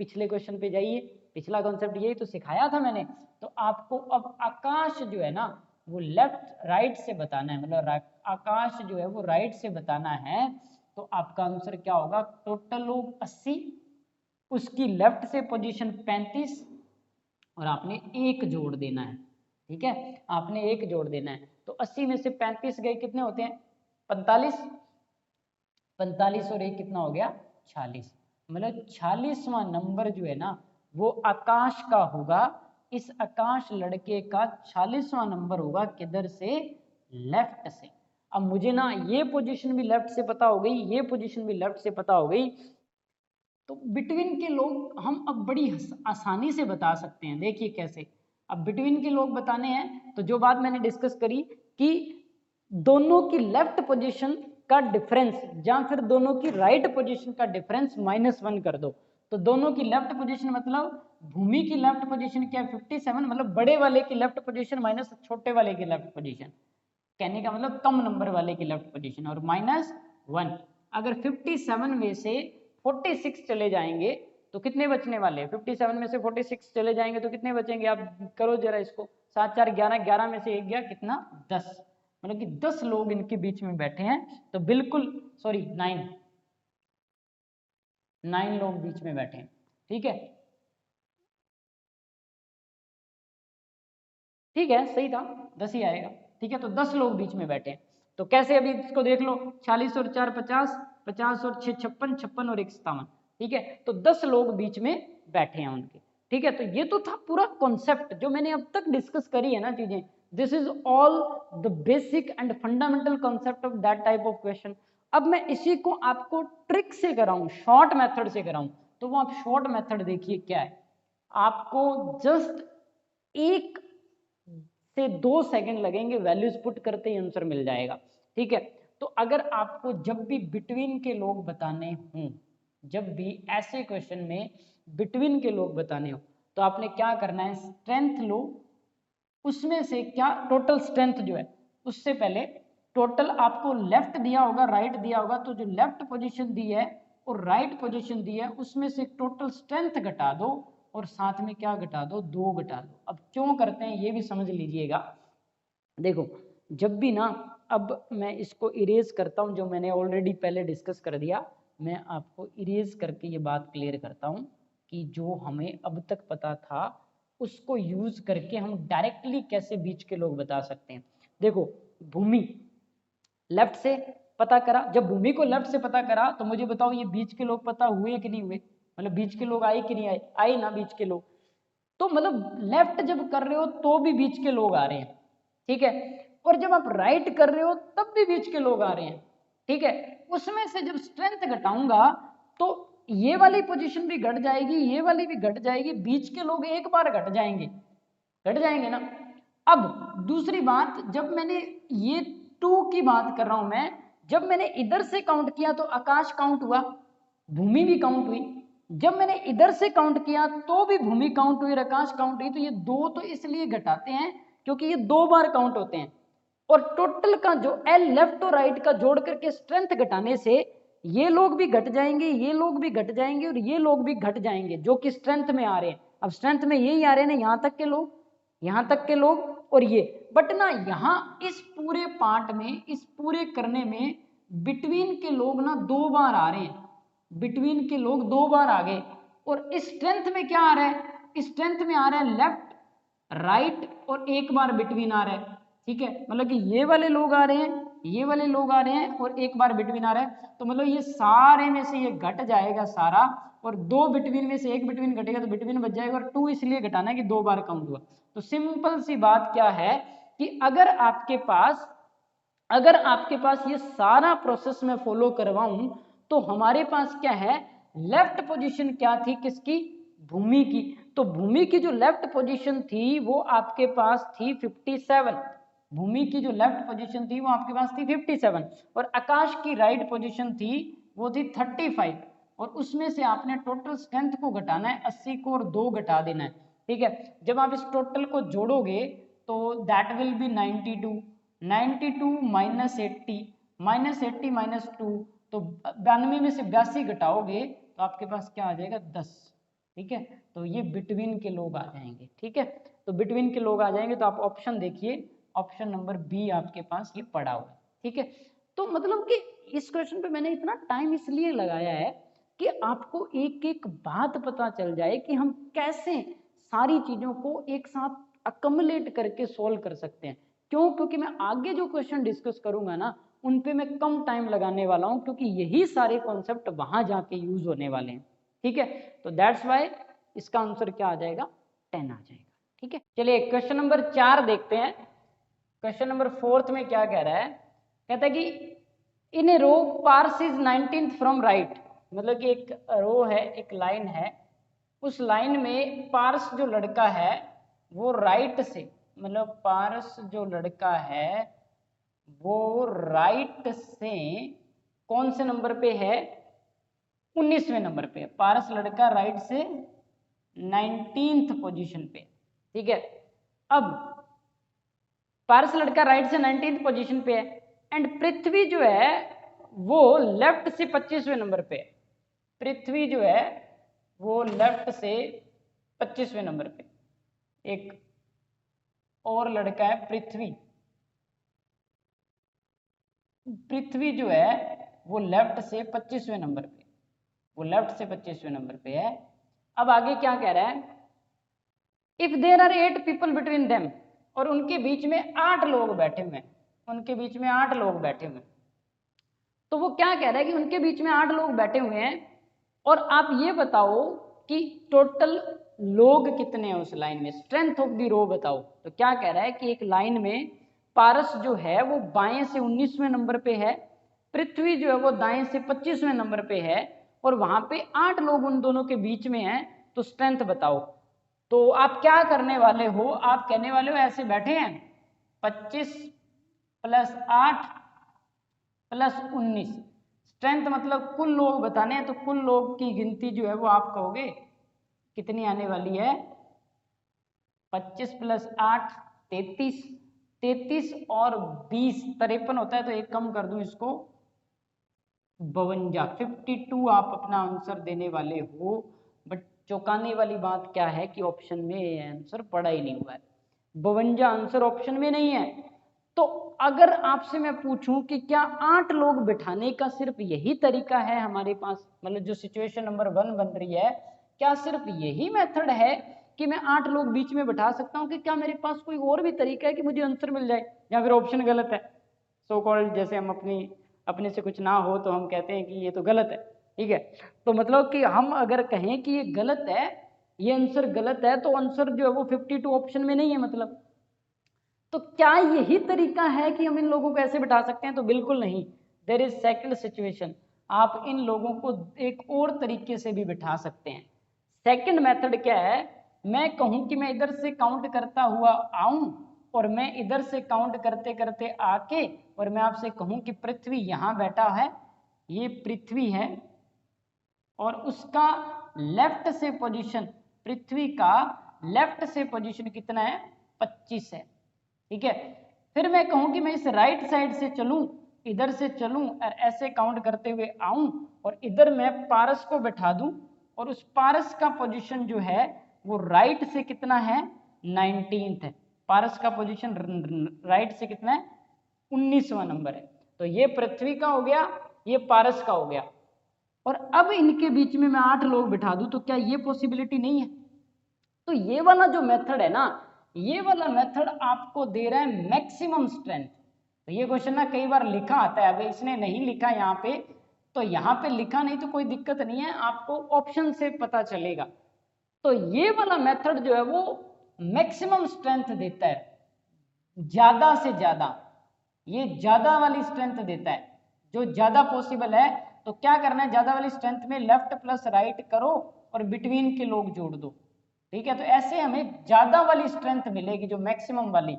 पिछले क्वेश्चन पे जाइए, पिछला कॉन्सेप्ट यही तो सिखाया था मैंने। तो आपको अब आकाश जो है ना वो लेफ्ट राइट से बताना है, मतलब आकाश जो है वो राइट से बताना है, तो आपका आंसर क्या होगा, टोटल लोग 80, उसकी लेफ्ट से पोजीशन 35, और आपने एक जोड़ देना है, ठीक है, आपने एक जोड़ देना है। तो 80 में से 35 गए, कितने होते हैं, 45, 45 और एक कितना हो गया, 46, मतलब 46वां नंबर जो है ना वो आकाश का होगा, इस आकाश लड़के का 46वां नंबर होगा, किधर से, लेफ्ट से। अब मुझे ना ये पोजीशन भी लेफ्ट से पता हो गई, ये पोजीशन भी लेफ्ट से पता हो गई, तो बिटवीन के लोग हम अब बड़ी आसानी से बता सकते हैं। देखिए कैसे, अब बिटवीन के लोग बताने हैं तो जो बात मैंने डिस्कस करी कि दोनों की लेफ्ट पोजीशन का डिफरेंस या फिर दोनों की राइट पोजीशन का डिफरेंस -1 कर दो। तो दोनों की लेफ्ट पोजीशन मतलब भूमि की लेफ्ट पोजीशन क्या है 57, मतलब बड़े वाले की लेफ्ट पोजीशन माइनस छोटे वाले की लेफ्ट पोजीशन, कहने का मतलब कम नंबर वाले की लेफ्ट पोजीशन, और -1। अगर 57 में से 46 चले जाएंगे तो कितने बचने वाले हैं? 57 में से 46 चले जाएंगे तो कितने बचेंगे? आप करो जरा इसको, 7 4 11, 11 में से 1 गया, कितना? 10, मतलब कि 10 लोग इनके बीच में बैठे हैं। तो बिल्कुल, सॉरी 9 लोग बीच में बैठे हैं। ठीक है, ठीक है, सही था, 10 ही आएगा। ठीक है, तो 10 लोग बीच में बैठे हैं। तो कैसे, अभी इसको देख लो, 40 और 4 50, 50 और 6 56, 56 और 1 57। ठीक है, तो 10 लोग बीच में बैठे हैं उनके। ठीक है, तो ये तो था पूरा कॉन्सेप्ट जो मैंने अब तक डिस्कस करी है ना चीजें। This is all the basic and fundamental concept of that type of question. अब मैं इसी को आपको ट्रिक से कराऊं, शॉर्ट मेथड से कराऊं, तो वो आप शॉर्ट मेथड देखिए क्या है। आपको जस्ट 1 से 2 सेकंड लगेंगे, वैल्यूज पुट करते ही आंसर मिल जाएगा। ठीक है, तो अगर आपको जब भी बिटवीन के लोग बताने हों, जब भी ऐसे क्वेश्चन में बिटवीन के लोग बताने हो, तो आपने क्या करना है, स्ट्रेंथ लो, उसमें से क्या टोटल स्ट्रेंथ जो है उससे पहले टोटल आपको लेफ्ट दिया होगा, राइट दिया होगा, तो जो लेफ्ट पोजीशन दी है और राइट पोजीशन दी है उसमें से टोटल स्ट्रेंथ घटा दो और साथ में क्या घटा दो, 2 घटा दो। अब क्यों करते हैं ये भी समझ लीजिएगा। देखो, जब भी ना, अब मैं इसको इरेज करता हूं, जो मैंने ऑलरेडी पहले डिस्कस कर दिया, मैं आपको इरेज करके ये बात क्लियर करता हूं कि जो हमें अब तक पता था उसको यूज करके हम डायरेक्टली कैसे बीच के लोग बता सकते हैं। देखो, भूमि लेफ्ट से पता करा, जब भूमि को लेफ्ट से पता करा तो मुझे बताओ ये बीच के लोग पता हुए कि नहीं हुए? मतलब बीच के लोग आए कि नहीं आए? आए ना बीच के लोग। तो मतलब लेफ्ट जब कर रहे हो तो भी बीच के लोग आ रहे हैं। ठीक है, और जब आप राइट कर रहे हो तब भी बीच के लोग आ रहे हैं। ठीक है, उसमें से जब स्ट्रेंथ घटाऊंगा तो ये वाली पोजीशन भी घट जाएगी, ये वाली भी घट जाएगी, बीच के लोग एक बार घट जाएंगे, घट जाएंगे ना। अब दूसरी बात, जब मैंने ये 2 की बात कर रहा हूं मैं, जब मैंने इधर से काउंट किया तो आकाश काउंट हुआ, भूमि भी काउंट हुई। जब मैंने इधर से काउंट किया तो भी भूमि काउंट हुई, आकाश काउंट हुई। तो ये 2 तो इसलिए घटाते हैं क्योंकि ये 2 बार काउंट होते हैं, और टोटल का जो एल लेफ्ट और राइट का जोड़ करके स्ट्रेंथ घटाने से ये लोग भी घट जाएंगे, ये लोग भी घट जाएंगे और ये लोग भी घट जाएंगे जो कि स्ट्रेंथ में आ रहे हैं। अब स्ट्रेंथ में यही आ रहे हैं ना, यहां तक के लोग, यहां तक के लोग और ये, बट ना यहां इस पूरे पार्ट में, इस पूरे करने में बिटवीन के लोग ना 2 बार आ रहे हैं, बिटवीन के लोग 2 बार आ गए। और इस स्ट्रेंथ में क्या आ रहा है, इस स्ट्रेंथ में आ रहा है लेफ्ट राइट और 1 बार बिटवीन आ रहा है। ठीक है, मतलब कि ये वाले लोग आ रहे हैं, ये वाले लोग आ रहे हैं और 1 बार बिटवीन आ रहा है। तो मतलब ये सारे में से ये घट जाएगा सारा, और 2 बिटवीन में से 1 बिटवीन घटेगा तो बिटवीन बच जाएगा, और 2 इसलिए घटाना है कि 2 बार काउंट हुआ। तो सिंपल सी बात क्या है कि अगर आपके पास ये सारा प्रोसेस मैं फॉलो करवाऊं तो हमारे पास क्या है, लेफ्ट पोजीशन क्या थी किसकी, भूमि की। तो भूमि की जो लेफ्ट पोजीशन थी वो आपके पास थी 57, भूमि की जो लेफ्ट पोजीशन थी वो आपके पास थी 57, और आकाश की राइट पोजीशन थी वो थी 35, और उसमें से आपने टोटल स्ट्रेंथ को घटाना है 80 को और 2 घटा देना है। ठीक है, जब आप इस टोटल को जोड़ोगे तो दैट विल बी 92, 92 -80, -80 -2, तो 92 में से 82 घटाओगे तो आपके पास क्या आ जाएगा, 10। ठीक है, तो ये बिटवीन के लोग आ जाएंगे। ठीक है, तो बिटवीन के लोग आ जाएंगे, तो आप ऑप्शन देखिए, ऑप्शन नंबर बी आपके पास ये पड़ा हुआ है। ठीक है, तो मतलब कि इस क्वेश्चन पे मैंने इतना टाइम इसलिए लगाया है कि आपको एक एक बात पता चल जाए कि हम कैसे सारी चीजों को एक साथ अकमलेट करके सोल्व कर सकते हैं। क्यों? क्योंकि मैं आगे जो क्वेश्चन डिस्कस करूंगा ना उन पे मैं कम टाइम लगाने वाला हूं, क्योंकि यही सारे कॉन्सेप्ट वहां जाके यूज होने वाले हैं। ठीक है, तो दैट्स वाई इसका आंसर क्या आ जाएगा, 10 आ जाएगा। ठीक है, चलिए क्वेश्चन नंबर 4 देखते हैं। क्वेश्चन नंबर 4 में क्या कह रहा है, कहता है कि in a row person is 19th from right, मतलब कि एक रो है, एक लाइन है, उस लाइन में पारस जो लड़का है वो राइट से, मतलब पारस जो लड़का है वो राइट से कौन से नंबर पे है, 19वें नंबर पे। पारस लड़का राइट से 19th पोजीशन पे, ठीक है। अब पारस लड़का राइट से 19th पोजीशन पे है एंड पृथ्वी जो है वो लेफ्ट से 25वें नंबर पे है। पृथ्वी जो है वो लेफ्ट से 25वें नंबर पे। एक और लड़का है पृथ्वी, पृथ्वी जो है वो लेफ्ट से 25वें नंबर पे, वो लेफ्ट से 25वें नंबर पे है। अब आगे क्या कह रहा है, if there are 8 people between them, और उनके बीच में 8 लोग बैठे हुए हैं, उनके बीच में 8 लोग बैठे हुए हैं। तो वो क्या कह रहा है कि उनके बीच में 8 लोग बैठे हुए हैं और आप ये बताओ कि टोटल लोग कितने हैं उस लाइन में, स्ट्रेंथ ऑफ द रो बताओ। तो क्या कह रहा है कि एक लाइन में पारस जो है वो बाएं से 19वें नंबर पे है, पृथ्वी जो है वो दाएं से 25वें नंबर पे है और वहां पे 8 लोग उन दोनों के बीच में हैं, तो स्ट्रेंथ बताओ। तो आप क्या करने वाले हो, आप कहने वाले हो ऐसे बैठे हैं 25 + 8 + 19, स्ट्रेंथ मतलब कुल लोग बताने हैं, तो कुल लोग की गिनती जो है वो आप कहोगे कितनी आने वाली है, 25 + 8 33, 33 और 20 53 होता है, तो एक कम कर दूं इसको 52, 52 आप अपना आंसर देने वाले हो। बट चौंकाने वाली बात क्या है कि ऑप्शन में ये आंसर पड़ा ही नहीं हुआ है, 52 आंसर ऑप्शन में नहीं है। तो अगर आपसे मैं पूछूं कि क्या 8 लोग बिठाने का सिर्फ यही तरीका है हमारे पास, मतलब जो सिचुएशन नंबर 1 बन रही है, क्या सिर्फ यही मेथड है कि मैं 8 लोग बीच में बिठा सकता हूं, कि क्या मेरे पास कोई और भी तरीका है कि मुझे आंसर मिल जाए, या फिर ऑप्शन गलत है। सो कॉल्ड जैसे हम अपने से कुछ ना हो तो हम कहते हैं कि ये तो गलत है, ठीक है। तो मतलब कि हम अगर कहें कि ये गलत है, ये आंसर गलत है, तो आंसर जो है वो 52 ऑप्शन में नहीं है मतलब। तो क्या यही तरीका है कि हम इन लोगों को ऐसे बिठा सकते हैं, तो बिल्कुल नहीं। देयर इज सेकंड सिचुएशन, आप इन लोगों को एक और तरीके से भी बिठा सकते हैं। सेकंड मेथड क्या है, मैं कहूं कि मैं इधर से काउंट करता हुआ आऊं और मैं इधर से काउंट करते करते आके और मैं आपसे कहूं कि पृथ्वी यहां बैठा है, ये पृथ्वी है और उसका लेफ्ट से पोजीशन, पृथ्वी का लेफ्ट से पोजीशन कितना है, 25 है, ठीक है। फिर मैं कहूं कि मैं इस राइट साइड से चलूं, इधर से चलूं और ऐसे काउंट करते हुए आऊं और इधर मैं पारस को बैठा दूं और उस पारस का पोजीशन जो है वो राइट से कितना है, 19th है। पारस का पोजीशन राइट से कितना है, 19वां नंबर है। तो ये पृथ्वी का हो गया, ये पारस का हो गया। और अब इनके बीच में मैं 8 लोग बिठा दूं, तो क्या ये पॉसिबिलिटी नहीं है। तो ये वाला जो मेथड है ना, ये वाला मेथड आपको दे रहा है मैक्सिमम स्ट्रेंथ। तो ये क्वेश्चन ना कई बार लिखा आता है, अभी इसने नहीं लिखा यहाँ पे, तो यहाँ पे लिखा नहीं तो कोई दिक्कत नहीं है, आपको ऑप्शन से पता चलेगा। तो ये वाला मेथड जो है वो मैक्सिमम स्ट्रेंथ देता है, ज्यादा से ज्यादा, ये ज्यादा वाली स्ट्रेंथ देता है, जो ज्यादा पॉसिबल है। तो क्या करना है, ज्यादा वाली स्ट्रेंथ में लेफ्ट प्लस राइट करो और बिटवीन के लोग जोड़ दो, ठीक है। तो ऐसे हमें ज्यादा वाली स्ट्रेंथ मिलेगी, जो मैक्सिमम वाली।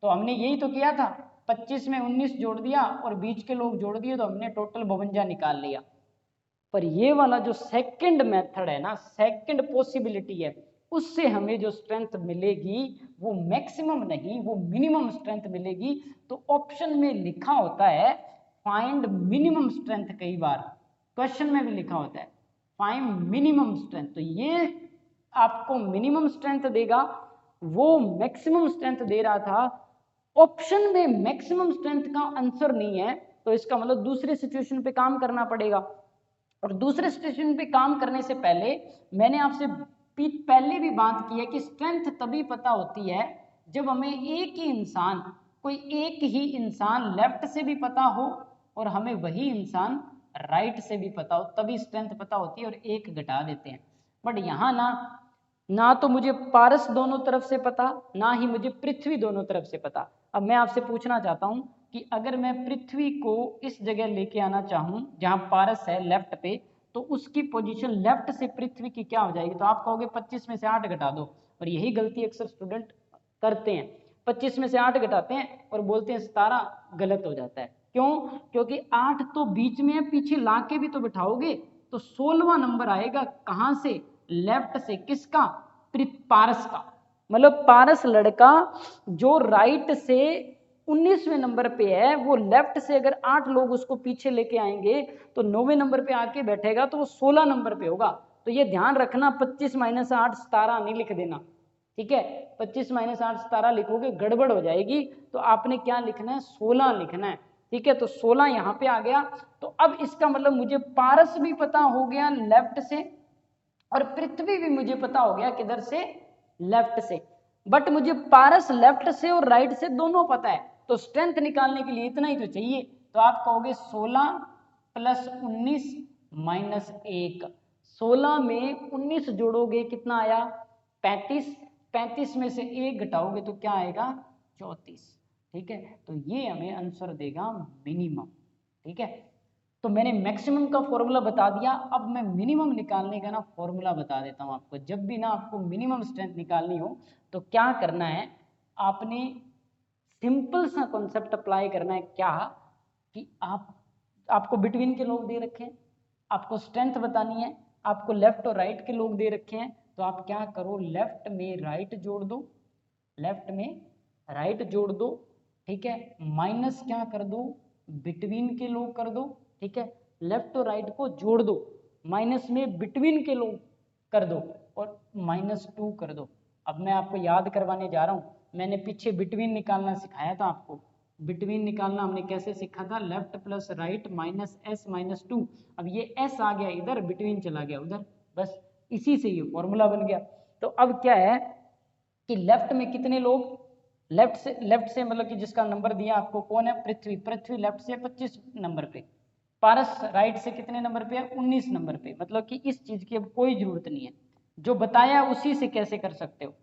तो हमने यही तो किया था, 25 में 19 जोड़ दिया और बीच के लोग जोड़ दिए, तो हमने टोटल 52 निकाल लिया। पर ये वाला जो सेकंड मेथड है ना, सेकंड पॉसिबिलिटी है, उससे हमें जो स्ट्रेंथ मिलेगी वो मैक्सिमम नहीं, वो मिनिमम स्ट्रेंथ मिलेगी। तो ऑप्शन में लिखा होता है फाइंड मिनिमम स्ट्रेंथ, कई बार क्वेश्चन में भी लिखा होता है फाइंड मिनिमम स्ट्रेंथ। तो ये आपको मिनिमम स्ट्रेंथ देगा, वो मैक्सिमम स्ट्रेंथ दे रहा था। ऑप्शन में मैक्सिमम स्ट्रेंथ का आंसर नहीं है, तो इसका मतलब दूसरे सिचुएशन पे काम करना पड़ेगा। और दूसरे सिचुएशन पे काम करने से पहले मैंने आपसे पहले भी बात की है कि स्ट्रेंथ तभी पता होती है जब हमें एक ही इंसान, कोई एक ही इंसान लेफ्ट से भी पता हो और हमें वही इंसान राइट से भी पता हो, तभी स्ट्रेंथ पता होती है और एक घटा देते हैं। बट यहाँ ना तो मुझे पारस दोनों तरफ से पता, ना ही मुझे पृथ्वी दोनों तरफ से पता। अब मैं आपसे पूछना चाहता हूं कि अगर मैं पृथ्वी को इस जगह लेके आना चाहूं जहां पारस है लेफ्ट पे, तो उसकी पोजीशन लेफ्ट से पृथ्वी की क्या हो जाएगी? तो आप कहोगे 25 में से 8 घटा दो, और यही गलती अक्सर स्टूडेंट करते हैं, 25 में से 8 घटाते हैं और बोलते हैं 17, गलत हो जाता है। क्यों? क्योंकि 8 तो बीच में है, पीछे ला के भी तो बिठाओगे, तो 16वां नंबर आएगा कहां से? लेफ्ट से। किसका? पारस का। मतलब पारस लड़का जो राइट से 19वें नंबर पे है, वो लेफ्ट से अगर 8 लोग उसको पीछे लेके आएंगे तो 9वें नंबर पे आके बैठेगा, तो वो 16 नंबर पे होगा। तो ये ध्यान रखना, 25 - 8 17 नहीं लिख देना, ठीक है? 25 - 8 17 लिखोगे गड़बड़ हो जाएगी। तो आपने क्या लिखना है? 16 लिखना है, ठीक है? तो 16 यहाँ पे आ गया। तो अब इसका मतलब मुझे पारस भी पता हो गया लेफ्ट से, और पृथ्वी भी मुझे पता हो गया किधर से? लेफ्ट से। बट मुझे पारस लेफ्ट से और राइट से दोनों पता है, तो स्ट्रेंथ निकालने के लिए इतना ही तो चाहिए। तो आप कहोगे 16 + 19 - 1। 16 में 19 जोड़ोगे कितना आया? 35। 35 में से 1 घटाओगे तो क्या आएगा? 34, ठीक है? तो ये हमें आंसर देगा मिनिमम, ठीक है? तो मैंने मैक्सिमम का फॉर्मूला बता दिया, अब मैं मिनिमम निकालने का ना फॉर्मूला बता देता हूं आपको। जब भी ना आपको मिनिमम स्ट्रेंथ निकालनी हो तो क्या करना है, आपने सिंपल सा कॉन्सेप्ट अप्लाई करना है। क्या? कि आपको बिटवीन के लोग दे रखे हैं, आपको स्ट्रेंथ बतानी है, आपको लेफ्ट और राइट के लोग दे रखे हैं, तो आप क्या करो, लेफ्ट में राइट जोड़ दो, लेफ्ट में राइट जोड़ दो, ठीक है? माइनस क्या कर दो? बिटवीन के लोग कर दो, ठीक है? लेफ्ट और राइट को जोड़ दो, माइनस में बिटवीन के लोग कर दो, और -2 कर दो। अब मैं आपको याद करवाने जा रहा हूँ, मैंने पीछे बिटवीन निकालना सिखाया था आपको। बिटवीन निकालना हमने कैसे सीखा था? Left plus right -s - 2। अब ये s आ गया इधर, बिटवीन चला गया उधर, बस इसी से ये फॉर्मूला बन गया। तो अब क्या है कि लेफ्ट में कितने लोग? लेफ्ट से मतलब कि जिसका नंबर दिया आपको कौन है? पृथ्वी। पृथ्वी लेफ्ट से 25 नंबर पे। पारस राइट से कितने नंबर पे है? 19 नंबर पे। मतलब कि इस चीज की अब कोई जरूरत नहीं है, जो बताया उसी से कैसे कर सकते हो।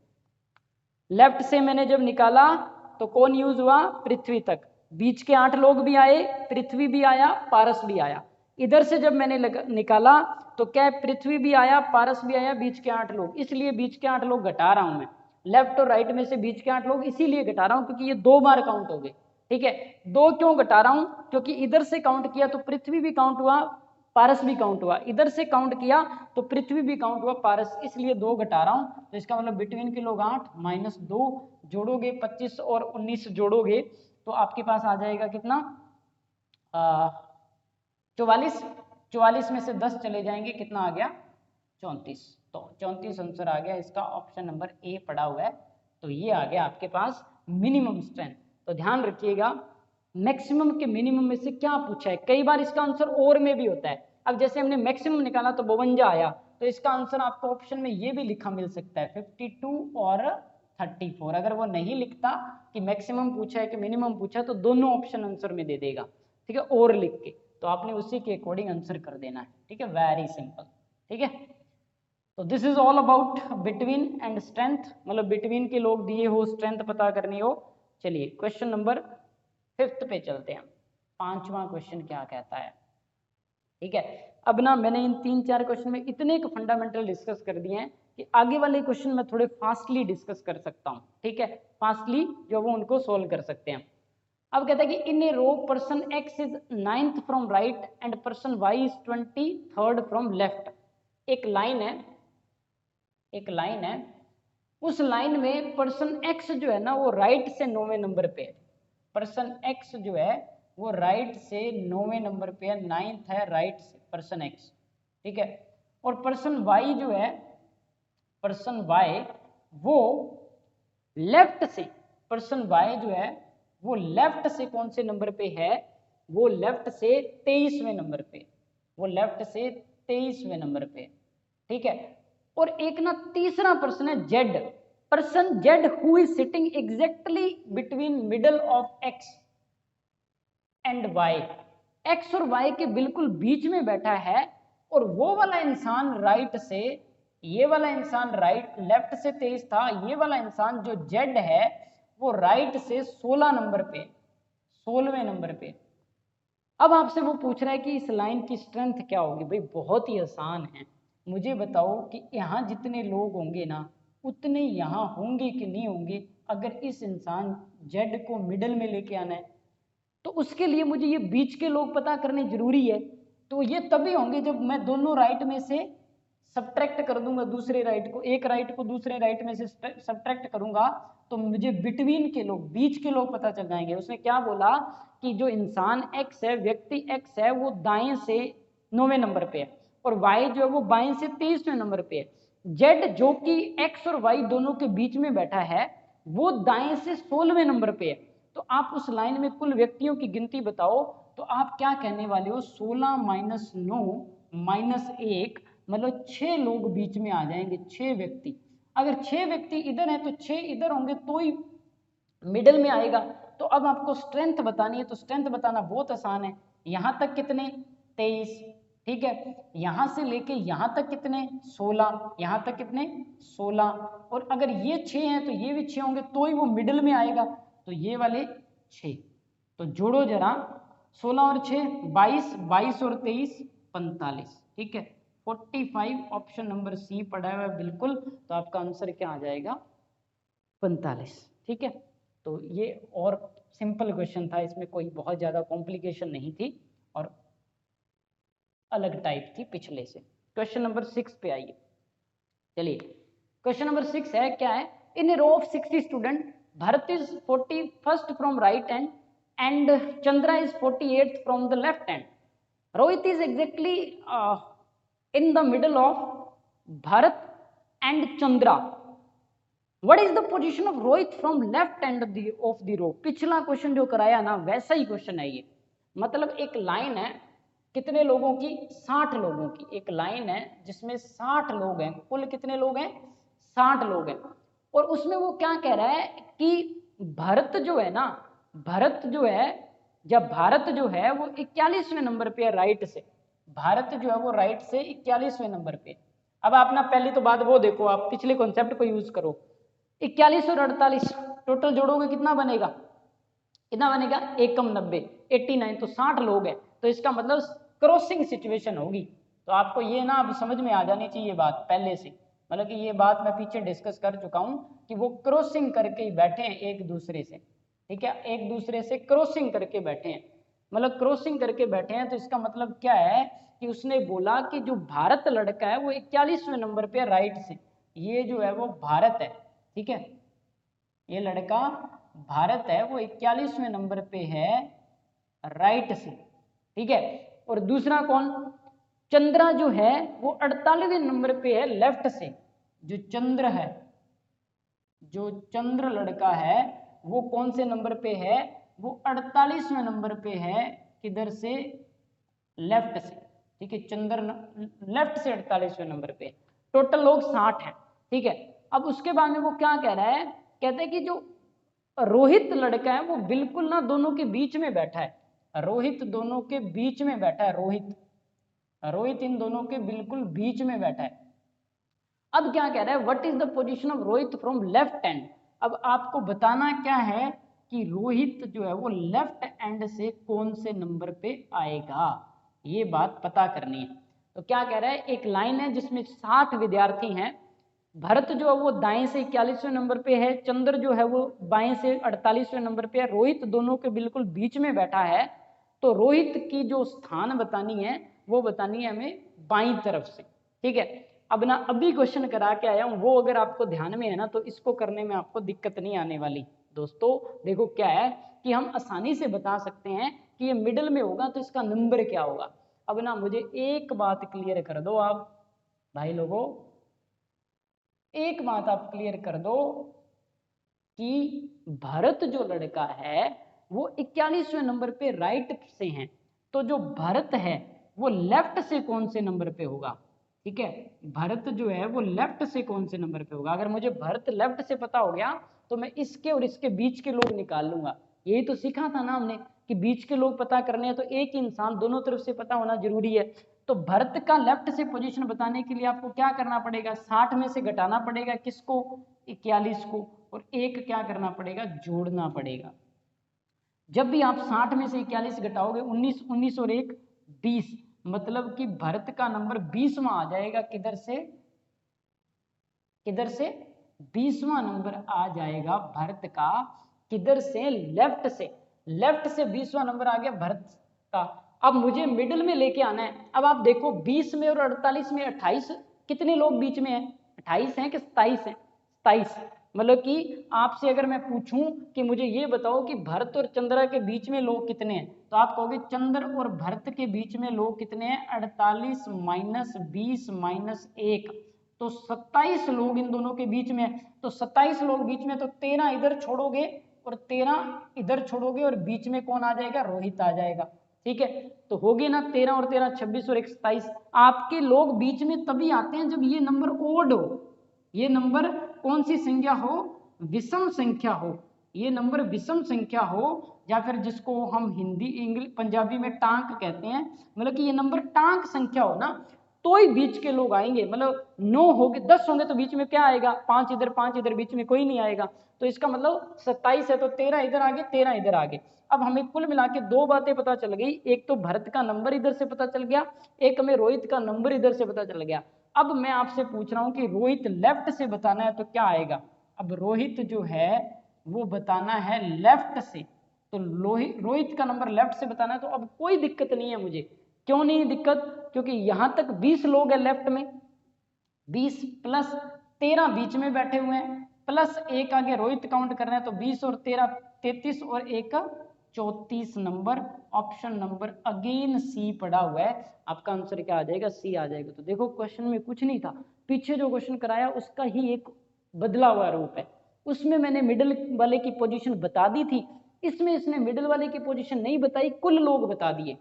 लेफ्ट से मैंने जब निकाला तो कौन यूज हुआ? पृथ्वी तक। बीच के 8 लोग भी आए, पृथ्वी भी आया, पारस भी आया। इधर से जब मैंने निकाला तो क्या? पृथ्वी भी आया, पारस भी आया, बीच के 8 लोग। इसलिए बीच के 8 लोग घटा रहा हूं मैं, लेफ्ट और राइट में से बीच के 8 लोग इसीलिए घटा रहा हूं क्योंकि ये 2 बार काउंट हो गए, ठीक है? 2 क्यों घटा रहा हूं? क्योंकि इधर से काउंट किया तो पृथ्वी भी काउंट हुआ, पारस भी काउंट हुआ, इधर से काउंट किया तो पृथ्वी भी काउंट हुआ, पारस, इसलिए 2 घटा रहा हूं। तो इसका मतलब बिटवीन के लोग 8 -2 जोड़ोगे, 25 और 19 जोड़ोगे तो आपके पास आ जाएगा कितना? 44। 44 में से 10 चले जाएंगे, कितना आ गया? 34। तो 34 आंसर आ गया इसका, ऑप्शन नंबर ए पड़ा हुआ है। तो ये आ गया आपके पास मिनिमम स्ट्रेंथ। तो ध्यान रखिएगा, मैक्सिमम के मिनिमम में से क्या पूछा है। कई बार इसका आंसर और में भी होता है। अब जैसे हमने मैक्सिमम निकाला तो 52 आया, तो इसका आंसर आपको ऑप्शन में ये भी लिखा मिल सकता है 52 और 34। अगर वो नहीं लिखता कि मैक्सिमम पूछा है कि मिनिमम पूछा है, तो दोनों ऑप्शन आंसर में दे देगा, ठीक है? और लिख के, तो आपने उसी के अकॉर्डिंग आंसर कर देना है, ठीक है? वेरी सिंपल, ठीक है? तो this is all about between and strength, मतलब बिटवीन के लोग दिए हो, स्ट्रेंथ पता करनी हो। चलिए क्वेश्चन नंबर 5 पे चलते हैं। 5वां क्वेश्चन क्या कहता है, ठीक है? अब ना मैंने इन 3-4 क्वेश्चन में इतने फंडामेंटल डिस्कस कर दिए हैं कि आगे वाले क्वेश्चन में थोड़े फास्टली डिस्कस कर सकता हूँ, ठीक है? फास्टली जो वो उनको सोल्व कर सकते हैं। अब कहता है कि in a row person x is 9th from right and person y is 23rd from left. एक लाइन है, एक लाइन है, उस लाइन में पर्सन x जो है ना वो राइट से 9वें नंबर पे है। पर्सन x जो है वो राइट से 9वें नंबर पे है, 9th है राइट से पर्सन x, ठीक है? और पर्सन y जो है, पर्सन y वो लेफ्ट से, पर्सन y जो है वो लेफ्ट से कौन से नंबर पे है? वो लेफ्ट से 23वें नंबर पे, वो लेफ्ट से 23वें नंबर पे, ठीक है? और एक ना तीसरा पर्सन है Z, person Z who is sitting exactly between middle of X and Y. X और वाई के बिल्कुल बीच में बैठा है, और वो वाला इंसान राइट से, ये वाला इंसान राइट लेफ्ट से 23 था, ये वाला इंसान जो जेड है वो राइट से 16 नंबर पे, 16वें नंबर पे, अब आपसे वो पूछ रहा है कि इस लाइन की स्ट्रेंथ क्या होगी। भाई बहुत ही आसान है, मुझे बताओ कि यहाँ जितने लोग होंगे ना उतने यहाँ होंगे कि नहीं होंगे। अगर इस इंसान जेड को मिडल में लेके आना है तो उसके लिए मुझे ये बीच के लोग पता करने जरूरी है। तो ये तभी होंगे जब मैं दोनों राइट में से सब्ट्रैक्ट कर दूंगा दूसरे राइट को, एक राइट को दूसरे राइट में से सब्ट्रैक्ट करूंगा तो मुझे बिटवीन के लोग, बीच के लोग पता चल जाएंगे। उसने क्या बोला कि जो इंसान एक्स है, व्यक्ति एक्स है, वो दाएं से 9वें नंबर पे है और वाई जो है वो बाएं से 23वें नंबर पे है। जेड जो कि एक्स और वाई दोनों के बीच में बैठा है वो दाएं से 16वें नंबर पे है। तो आप उस लाइन में कुल व्यक्तियों की गिनती बताओ, तो आप क्या कहने वाले हो, 16 माइनस 9 माइनस 1, मतलब 6 लोग बीच में आ जाएंगे, 6 व्यक्ति। अगर 6 व्यक्ति इधर हैं तो 6 इधर होंगे तो ही मिडल में आएगा। तो अब आपको स्ट्रेंथ बतानी है, तो स्ट्रेंथ बताना बहुत आसान है। यहां तक कितने, 23, ठीक है। यहां से लेके यहां तक कितने, 16, यहां तक कितने, 16। और अगर ये 6 हैं तो ये भी 6 होंगे तो ही वो मिडल में आएगा, तो ये वाले 6। तो जोड़ो जरा, 16 और 6 22, 22 और 23 45, ठीक है। 45 ऑप्शन नंबर सी पड़ा हुआ है बिल्कुल। तो आपका आंसर क्या आ जाएगा, 45, ठीक है। तो ये और सिंपल क्वेश्चन था, इसमें कोई बहुत ज़्यादा कॉम्प्लिकेशन नहीं थी और अलग टाइप थी पिछले से। क्वेश्चन नंबर 6 पे आइए। चलिए क्वेश्चन नंबर 6 है, क्या है, in a row of 60 student Bharat is 41st from right hand and Chandra is 48th from the left hand. Rohit is exactly in the middle of Bharat and Chandra. What is the position of Rohit from left end of the row? पिछला question जो कराया ना वैसा ही question है ये। मतलब एक line है कितने लोगों की, 60 लोगों की। एक लाइन है जिसमें 60 लोग हैं, कुल कितने लोग हैं, 60 लोग हैं। और उसमें वो क्या कह रहा है कि भरत जो है ना, भरत जो है, जब भारत जो है वो 41वें नंबर पे है राइट से। भारत जो है वो राइट से 41वें नंबर पे। अब आप ना पहली तो बात वो देखो, आप पिछले कॉन्सेप्ट को यूज करो। 41 और 48 टोटल जोड़ोगे कितना बनेगा, कितना बनेगा, 1 कम 90, 89। तो 60 लोग हैं, तो इसका मतलब क्रॉसिंग सिचुएशन होगी। तो आपको ये ना अब समझ में आ जानी चाहिए बात पहले से, मतलब कि ये बात मैं पीछे डिस्कस कर चुका हूं कि वो क्रॉसिंग करके ही बैठे हैं एक दूसरे से, ठीक है, एक दूसरे से क्रॉसिंग करके बैठे हैं। मतलब क्रॉसिंग करके बैठे हैं तो इसका मतलब क्या है कि उसने बोला कि जो भारत लड़का है वो 41वें नंबर पे राइट से, ये जो है वो भारत है, ठीक है, ये लड़का भारत है वो 41वें नंबर पे है राइट से, ठीक है। और दूसरा कौन, चंद्रा जो है वो 48वें नंबर पे है लेफ्ट से। जो चंद्र है, जो चंद्र लड़का है वो कौन से नंबर पे है, वो 48वें नंबर पे है, किधर से, लेफ्ट से, ठीक है। चंद्र लेफ्ट से 48वें नंबर पे। टोटल लोग 60 हैं, ठीक है। अब उसके बाद में वो क्या कह रहा है, कहते हैं कि जो रोहित लड़का है वो बिल्कुल ना दोनों के बीच में बैठा है। रोहित दोनों के बीच में बैठा है, रोहित, रोहित इन दोनों के बिल्कुल बीच में बैठा है। अब क्या कह रहा है, what is the position of Rohit from left hand. अब आपको बताना क्या है कि रोहित जो है वो लेफ्ट एंड से कौन से नंबर पे आएगा, ये बात पता करनी है। तो क्या कह रहा है, एक लाइन है जिसमें 60 विद्यार्थी हैं, भरत जो है वो दाएं से 41वें नंबर पे है, चंद्र जो है वो बाएं से 48वें नंबर पे है, रोहित दोनों के बिल्कुल बीच में बैठा है। तो रोहित की जो स्थान बतानी है वो बतानी है हमें बाईं तरफ से, ठीक है। अब ना अभी क्वेश्चन करा के आया हूं, वो अगर आपको ध्यान में है ना तो इसको करने में आपको दिक्कत नहीं आने वाली। दोस्तों देखो क्या है कि हम आसानी से बता सकते हैं कि ये मिडिल में होगा तो इसका नंबर क्या होगा। अब ना मुझे एक बात क्लियर कर दो आप भाई लोगों, एक बात आप क्लियर कर दो कि भरत जो लड़का है वो 41वें नंबर पे राइट से है, तो जो भरत है वो लेफ्ट से कौन से नंबर पे होगा, ठीक है। भरत जो है वो लेफ्ट से कौन से नंबर पे होगा। अगर मुझे भरत लेफ्ट से पता हो गया तो मैं इसके और इसके बीच के लोग निकाल लूंगा। यही तो सीखा था ना हमने कि बीच के लोग पता करने हैं तो एक ही इंसान दोनों तरफ से पता होना जरूरी है। तो भरत का लेफ्ट से पोजीशन बताने के लिए आपको क्या करना पड़ेगा, 60 में से घटाना पड़ेगा किसको, 41 को, और एक क्या करना पड़ेगा, जोड़ना पड़ेगा। जब भी आप 60 में से 41 घटाओगे 19, 19 और 1 20, मतलब कि भरत का नंबर 20वां आ जाएगा। किधर से, किधर से 20वां नंबर आ जाएगा भरत का, किधर से, लेफ्ट से, लेफ्ट से 20वां नंबर आ गया भरत का। अब मुझे मिडिल में लेके आना है। अब आप देखो 20 में और 48 में 28, कितने लोग बीच में हैं, 28 हैं कि 27 हैं, 27। मतलब कि आपसे अगर मैं पूछूं कि मुझे ये बताओ कि भरत और चंद्रा के बीच में लोग कितने हैं, तो आप कहोगे चंद्र और भरत के बीच में लोग कितने हैं, 48 माइनस 20 माइनस 1, तो 27 लोग इन दोनों के बीच में। तो 27 लोग बीच में, तो 13 इधर छोड़ोगे और 13 इधर छोड़ोगे और बीच में कौन आ जाएगा, रोहित आ जाएगा। ठीक है, तो होगी ना 13 और 13 26 और 1 27। आपके लोग बीच में तभी आते हैं जब ये नंबर ओड हो, ये नंबर कौन सी संख्या हो, विषम संख्या हो, ये नंबर विषम संख्या हो, या फिर जिसको हम हिंदी इंग्लिश पंजाबी में टांक कहते हैं, मतलब कि ये नंबर टांक संख्या हो ना, तो ही बीच के लोग आएंगे। मतलब 9 होंगे 10 होंगे तो बीच में क्या आएगा, 5 इधर 5 इधर, बीच में कोई नहीं आएगा। तो इसका मतलब 27 है तो 13 इधर आगे 13 इधर आगे। अब हमें कुल मिला के दो बातें पता चल गई, एक तो भरत का नंबर इधर से पता चल गया, एक हमें रोहित का नंबर इधर से पता चल गया। अब मैं आपसे पूछ रहा हूं कि रोहित लेफ्ट से बताना है तो क्या आएगा। अब रोहित जो है वो बताना है लेफ्ट से, तो रोहित का नंबर लेफ्ट से बताना है, तो अब कोई दिक्कत नहीं है मुझे। क्यों नहीं दिक्कत, क्योंकि यहां तक 20 लोग हैं लेफ्ट में, 20 प्लस 13 बीच में बैठे हुए हैं, प्लस 1 आगे रोहित काउंट कर रहे हैं, तो 20 और 13 33 और 1 34 नंबर। ऑप्शन नंबर अगेन सी पड़ा हुआ है, आपका आंसर क्या आ जाएगा, सी आ जाएगा। तो देखो क्वेश्चन में कुछ नहीं था, पीछे जो क्वेश्चन कराया उसका ही एक बदला हुआ रूप है, उसमें मैंने मिडिल वाले की पोजीशन बता दी थी, इसमें इसने मिडिल वाले की पोजीशन नहीं बताई, कुल लोग बता दिए।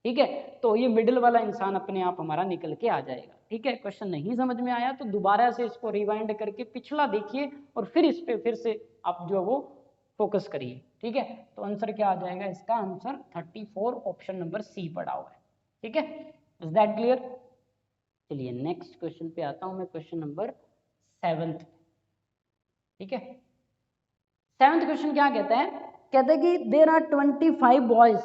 ठीक है, तो ये मिडिल वाला इंसान अपने आप हमारा निकल के आ जाएगा। ठीक है, क्वेश्चन नहीं समझ में आया तो दोबारा से इसको रिवाइंड करके पिछला देखिए और फिर इस पे फिर से आप जो वो फोकस करिए। ठीक है, तो आंसर क्या आ जाएगा, इसका आंसर 34 ऑप्शन नंबर सी पड़ा हुआ है। ठीक है, इज दैट क्लियर। चलिए नेक्स्ट क्वेश्चन पे आता हूं मैं, क्वेश्चन नंबर 7। ठीक है, 7th क्वेश्चन क्या कहता है, कहता है कि there are 25 boys,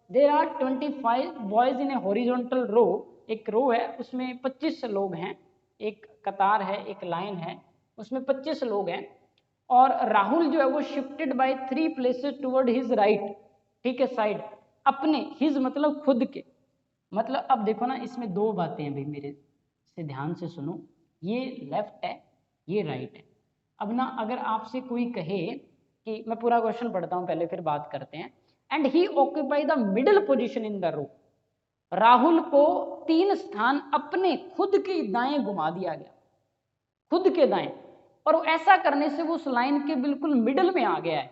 there are 25 boys in a horizontal row, एक रो है उसमें 25 लोग हैं, एक कतार है एक लाइन है उसमें 25 लोग हैं, और राहुल जो है वो shifted by 3 places toward his right. ठीक है, साइड, अपने, हिज मतलब खुद के, मतलब अब देखो ना इसमें दो बातें हैं भाई, मेरे से ध्यान से सुनो, ये लेफ्ट है ये राइट है। अब ना अगर आपसे कोई कहे कि, मैं पूरा क्वेश्चन पढ़ता हूं पहले फिर बात करते हैं, and he occupy the middle position in the row, Rahul को 3 स्थान अपने खुद के दाएं घुमा दिया गया, खुद के दाएं, और ऐसा करने से वो उस लाइन के बिल्कुल मिडिल में आ गया है।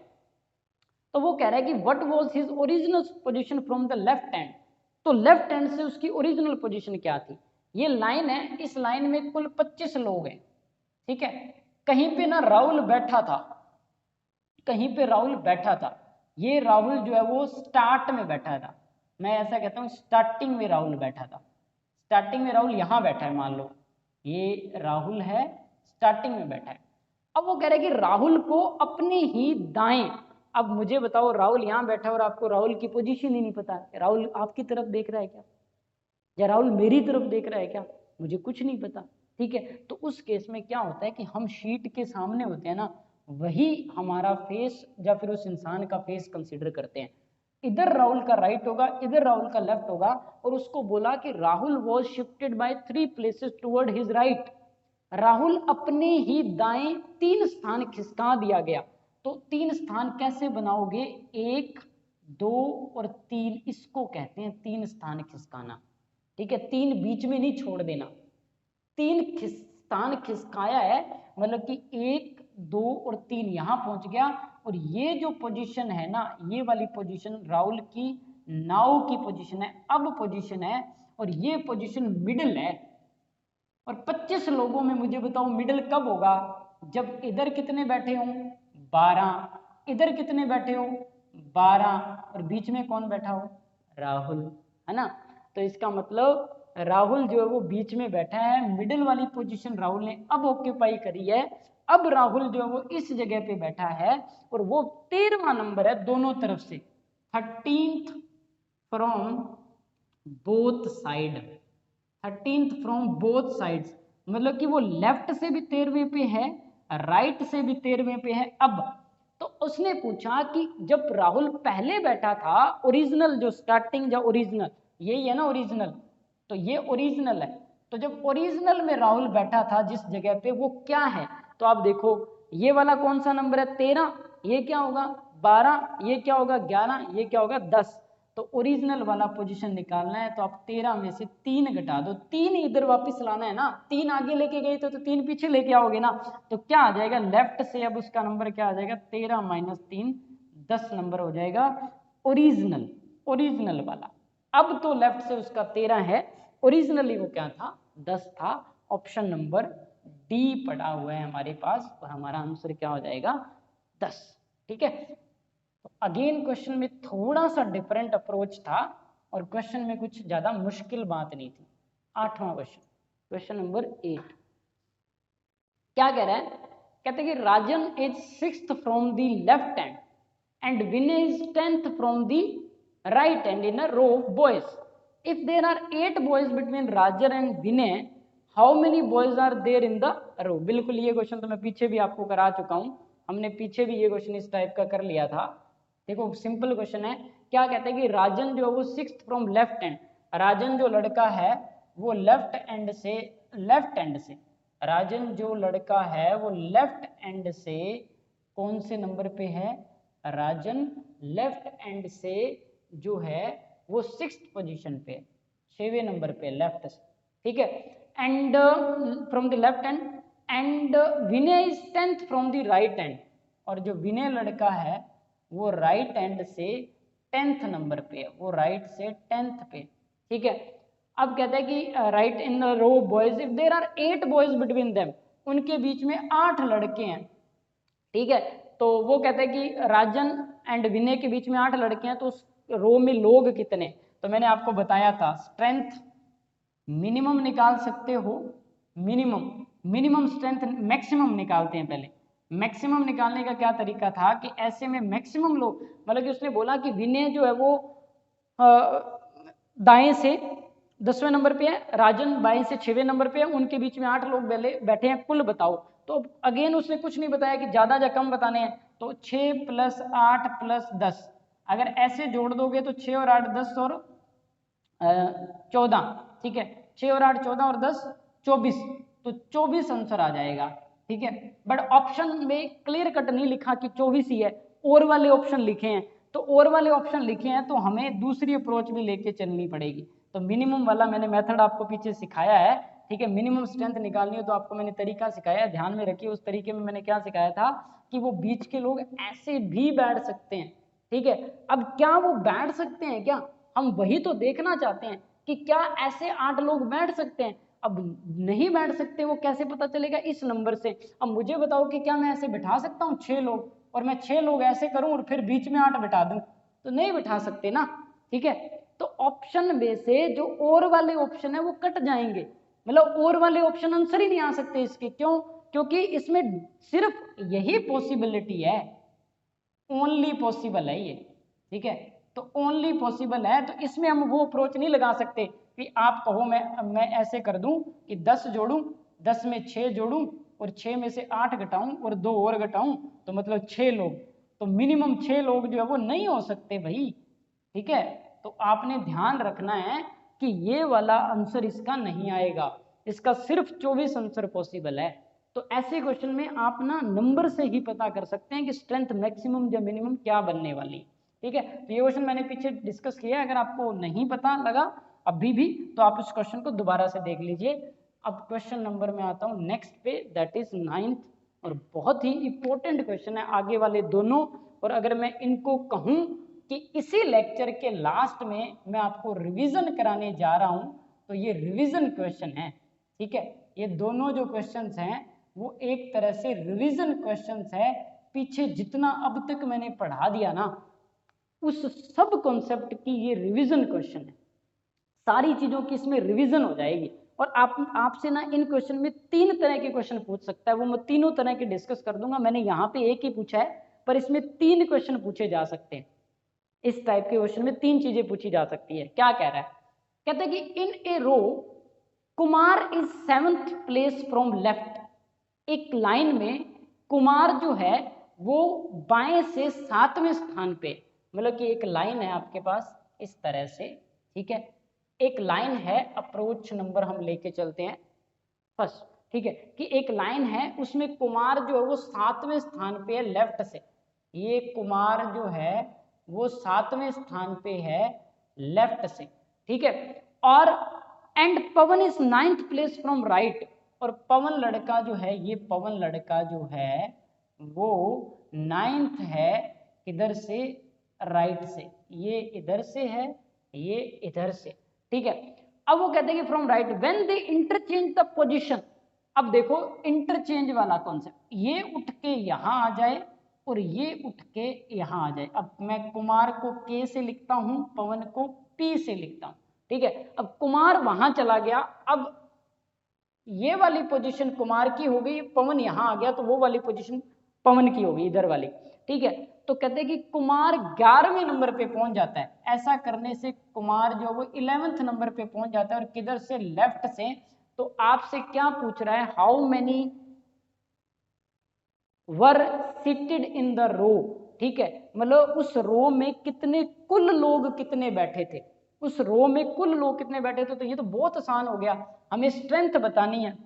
तो वो कह रहा है कि what was his original position from the left hand, तो लेफ्ट हैंड से उसकी ओरिजिनल पोजीशन क्या थी। ये लाइन है, इस लाइन में कुल 25 लोग हैं। ठीक है, कहीं पे ना राहुल बैठा था, कहीं पे राहुल बैठा था, ये राहुल जो है वो स्टार्ट में बैठा था, मैं ऐसा कहता हूँ स्टार्टिंग में राहुल बैठा था, स्टार्टिंग में राहुल यहाँ बैठा है, मान लो ये राहुल है स्टार्टिंग में बैठा है। अब वो कह रहे हैं कि राहुल को अपने ही दाएं, अब मुझे बताओ राहुल यहाँ बैठा है और आपको राहुल की पोजीशन ही नहीं पता, राहुल आपकी तरफ देख रहा है क्या, या राहुल मेरी तरफ देख रहा है क्या, मुझे कुछ नहीं पता। ठीक है, तो उस केस में क्या होता है कि हम शीट के सामने होते हैं ना, वही हमारा फेस या फिर उस इंसान का फेस कंसिडर करते हैं। इधर राहुल का राइट होगा, इधर राहुल का लेफ्ट होगा, और उसको बोला कि Rahul was shifted by 3 places toward his right, Rahul अपने ही दाएं 3 स्थान खिसका दिया गया। तो 3 स्थान कैसे बनाओगे, 1 2 और 3, इसको कहते हैं 3 स्थान खिसकाना। ठीक है, 3 बीच में नहीं छोड़ देना, 3 स्थान खिसकाया है, मतलब कि 1 2 और 3 यहां पहुंच गया, और ये जो पोजीशन है ना, ये वाली पोजीशन राहुल की नाउ की पोजीशन है, अब पोजीशन है, और ये पोजीशन मिडिल है। और 25 लोगों में मुझे बताओ मिडिल कब होगा, जब इधर कितने बैठे हों 12, इधर कितने बैठे हो 12, और बीच में कौन बैठा हो, राहुल, है ना। तो इसका मतलब राहुल जो है वो बीच में बैठा है, मिडिल वाली पोजीशन राहुल ने अब ऑक्यूपाई करी है। अब राहुल जो है वो इस जगह पे बैठा है, और वो 13वां नंबर है दोनों तरफ से, 13th from both side, 13th from both sides, मतलब कि वो लेफ्ट से भी 13वें पे है, राइट से भी 13वें पे है। अब तो उसने पूछा कि जब राहुल पहले बैठा था, ओरिजिनल जो स्टार्टिंग जो ओरिजिनल, यही है ना ओरिजिनल, तो ये ओरिजिनल है। तो जब ओरिजिनल में राहुल बैठा था जिस जगह पे, वो क्या है? तो आप देखो ये वाला कौन सा नंबर है? 13, ये क्या होगा 12, ये क्या होगा 11, ये क्या होगा 10। तो ओरिजिनल वाला पोजीशन निकालना है, तो आप 13 में से 3 घटा दो, 3 इधर वापस लाना है ना, 3 आगे लेके गए तो 3 पीछे लेके आओगे ना, तो क्या आ जाएगा लेफ्ट से? अब उसका नंबर क्या आ जाएगा? 13 माइनस 3, 10 नंबर हो जाएगा ओरिजिनल, ओरिजिनल वाला। अब तो लेफ्ट से उसका 13 है, ओरिजिनली वो क्या था? 10 था। ऑप्शन नंबर डी पड़ा हुआ है हमारे पास, और हमारा आंसर क्या हो जाएगा? 10। ठीक है, तो अगेन क्वेश्चन में थोड़ा सा डिफरेंट अप्रोच था, और क्वेश्चन में कुछ ज्यादा मुश्किल बात नहीं थी। 8वां क्वेश्चन, क्वेश्चन नंबर 8 क्या कह रहा है? कहते हैं कि Rajan is 6th from the left hand and Vinay is 10th from the right hand in a row of boys. If there are 8 boys between Rajan and Vinay, how many boys are there in the row? बिल्कुल ये question तो मैं पीछे भी आपको करा चुका हूं, हमने पीछे भी ये क्वेश्चन इस टाइप का कर लिया था। देखो सिंपल क्वेश्चन है, क्या कहते हैं कि राजन जो है वो 6th फ्रॉम लेफ्ट हैंड, राजन जो लड़का है वो लेफ्ट हैंड से, लेफ्ट हैंड से, राजन जो लड़का है वो लेफ्ट हैंड से कौन से नंबर पे है? राजन लेफ्ट हैंड से जो है वो 6th पोजीशन पे, 6वें नंबर पे लेफ्ट से। ठीक है, and from the left hand, and Vinay is 10th from the right hand, और जो विनय लड़का है वो राइट हैंड से 10th नंबर पे है, वो राइट से 10th पे। ठीक है, अब कहता है कि right in row boys, if there are 8 boys between them, उनके बीच में 8 लड़के हैं। ठीक है, तो वो कहता है कि राजन एंड विनय के बीच में 8 लड़के हैं, तो उस रो में लोग कितने? तो मैंने आपको बताया था स्ट्रेंथ मिनिमम निकाल सकते हो, मिनिमम, मिनिमम स्ट्रेंथ, मैक्सिमम निकालते हैं पहले। मैक्सिमम निकालने का क्या तरीका था कि ऐसे में मैक्सिमम लोग, मतलब कि उसने बोला कि विनय जो है वो दाएं से 10वें नंबर पे है, राजन बाएं से 6वें नंबर पे है, उनके बीच में 8 लोग बैठे हैं, कुल बताओ। तो अगेन उसने कुछ नहीं बताया कि ज्यादा या कम बताने हैं, तो 6 + 8 + 10, अगर ऐसे जोड़ दोगे तो 6 और 8 10 और 14। ठीक है, 6 और 8 14 और 10 24, तो 24 आंसर आ जाएगा। ठीक है, बट ऑप्शन में क्लियर कट नहीं लिखा कि 24 ही है, और वाले ऑप्शन लिखे हैं, तो और वाले ऑप्शन लिखे हैं तो हमें दूसरी अप्रोच भी लेके चलनी पड़ेगी। तो मिनिमम वाला मैंने मेथड आपको पीछे सिखाया है। ठीक है, मिनिमम स्ट्रेंथ निकालनी हो तो आपको मैंने तरीका सिखाया है, ध्यान में रखिए। उस तरीके में मैंने क्या सिखाया था कि वो बीच के लोग ऐसे भी बैठ सकते हैं। ठीक है, अब क्या वो बैठ सकते हैं क्या? हम वही तो देखना चाहते हैं कि क्या ऐसे 8 लोग बैठ सकते हैं। अब नहीं बैठ सकते, वो कैसे पता चलेगा? इस नंबर से। अब मुझे बताओ कि क्या मैं ऐसे बिठा सकता हूँ 6 लोग, और मैं 6 लोग ऐसे करूं और फिर बीच में 8 बिठा दूं? तो नहीं बिठा सकते ना। ठीक है, तो ऑप्शन में से जो और वाले ऑप्शन है वो कट जाएंगे, मतलब और वाले ऑप्शन आंसर ही नहीं आ सकते इसके। क्यों? क्योंकि इसमें सिर्फ यही पॉसिबिलिटी है, ओनली पॉसिबल है ये। ठीक है, तो ओनली पॉसिबल है, तो इसमें हम वो अप्रोच नहीं लगा सकते कि आप कहो मैं ऐसे कर दूं कि 10 जोड़ूं, 10 में 6 जोड़ूं और 6 में से 8 घटाऊं और 2 और घटाऊं, तो मतलब 6 लोग, तो मिनिमम 6 लोग जो है वो नहीं हो सकते भाई। ठीक है, तो आपने ध्यान रखना है कि ये वाला आंसर इसका नहीं आएगा, इसका सिर्फ 24 आंसर पॉसिबल है। तो ऐसे क्वेश्चन में आप ना नंबर से ही पता कर सकते हैं कि स्ट्रेंथ मैक्सिमम या मिनिमम क्या बनने वाली। ठीक है, तो ये क्वेश्चन मैंने पीछे डिस्कस किया है, अगर आपको नहीं पता लगा अभी भी तो आप इस क्वेश्चन को दोबारा से देख लीजिए। अब क्वेश्चन नंबर में आता हूँ नेक्स्ट पे, दैट इज 9th, और बहुत ही इंपॉर्टेंट क्वेश्चन है आगे वाले दोनों। और अगर मैं इनको कहूँ कि इसी लेक्चर के लास्ट में मैं आपको रिवीजन कराने जा रहा हूँ, तो ये रिवीजन क्वेश्चन है। ठीक है, ये दोनों जो क्वेश्चंस हैं वो एक तरह से रिवीजन क्वेश्चंस है। पीछे जितना अब तक मैंने पढ़ा दिया ना, उस सब कॉन्सेप्ट की ये रिवीजन क्वेश्चन है, सारी चीजों की इसमें रिवीजन हो जाएगी। और आपसे ना इन क्वेश्चन में 3 तरह के क्वेश्चन पूछ सकता है, वो मैं तीनों तरह के डिस्कस कर दूंगा। मैंने यहाँ पे एक ही पूछा है, पर इसमें 3 क्वेश्चन पूछे जा सकते हैं। इस टाइप के क्वेश्चन में 3 चीजें पूछी जा सकती है। क्या कह रहा है, कहते हैं कि in a row Kumar is 7th place from left. एक लाइन में कुमार जो है वो बाएं से 7वें स्थान पे, मतलब कि एक लाइन है आपके पास इस तरह से, ठीक है, एक लाइन है, अप्रोच नंबर हम लेके चलते हैं फर्स्ट, ठीक है, कि एक लाइन है उसमें कुमार जो है वो 7वें स्थान पे है लेफ्ट से, ये कुमार जो है वो 7वें स्थान पे है लेफ्ट से, ठीक है, और and Pawan is 9th place from right, और पवन लड़का जो है, ये पवन लड़का जो है वो 9th है इधर से, राइट से, ये इधर से है, ये इधर से, ठीक है। अब वो कहते हैं कि from right when they interchange the position. अब देखो इंटरचेंज वाला कॉन्सेप्ट, ये उठ के यहां आ जाए और ये उठ के यहां आ जाए। अब मैं कुमार को के से लिखता हूं, पवन को पी से लिखता हूं, ठीक है। अब कुमार वहां चला गया, अब ये वाली पोजीशन कुमार की हो गई, पवन यहां आ गया तो वो वाली पोजीशन पवन की होगी, इधर वाली, ठीक है। तो कहते हैं कि कुमार 11वें नंबर पे पहुंच जाता है। ऐसा करने से कुमार जो वो 11th नंबर पे पहुंच जाता है, और किधर से, लेफ्ट से। तो आपसे क्या पूछ रहा है, how many were seated in the row, ठीक है, मतलब उस रो में कितने, कुल लोग कितने बैठे थे, उस रो में कुल लोग कितने बैठे थे। तो ये तो बहुत आसान हो गया, हमें स्ट्रेंथ बतानी है।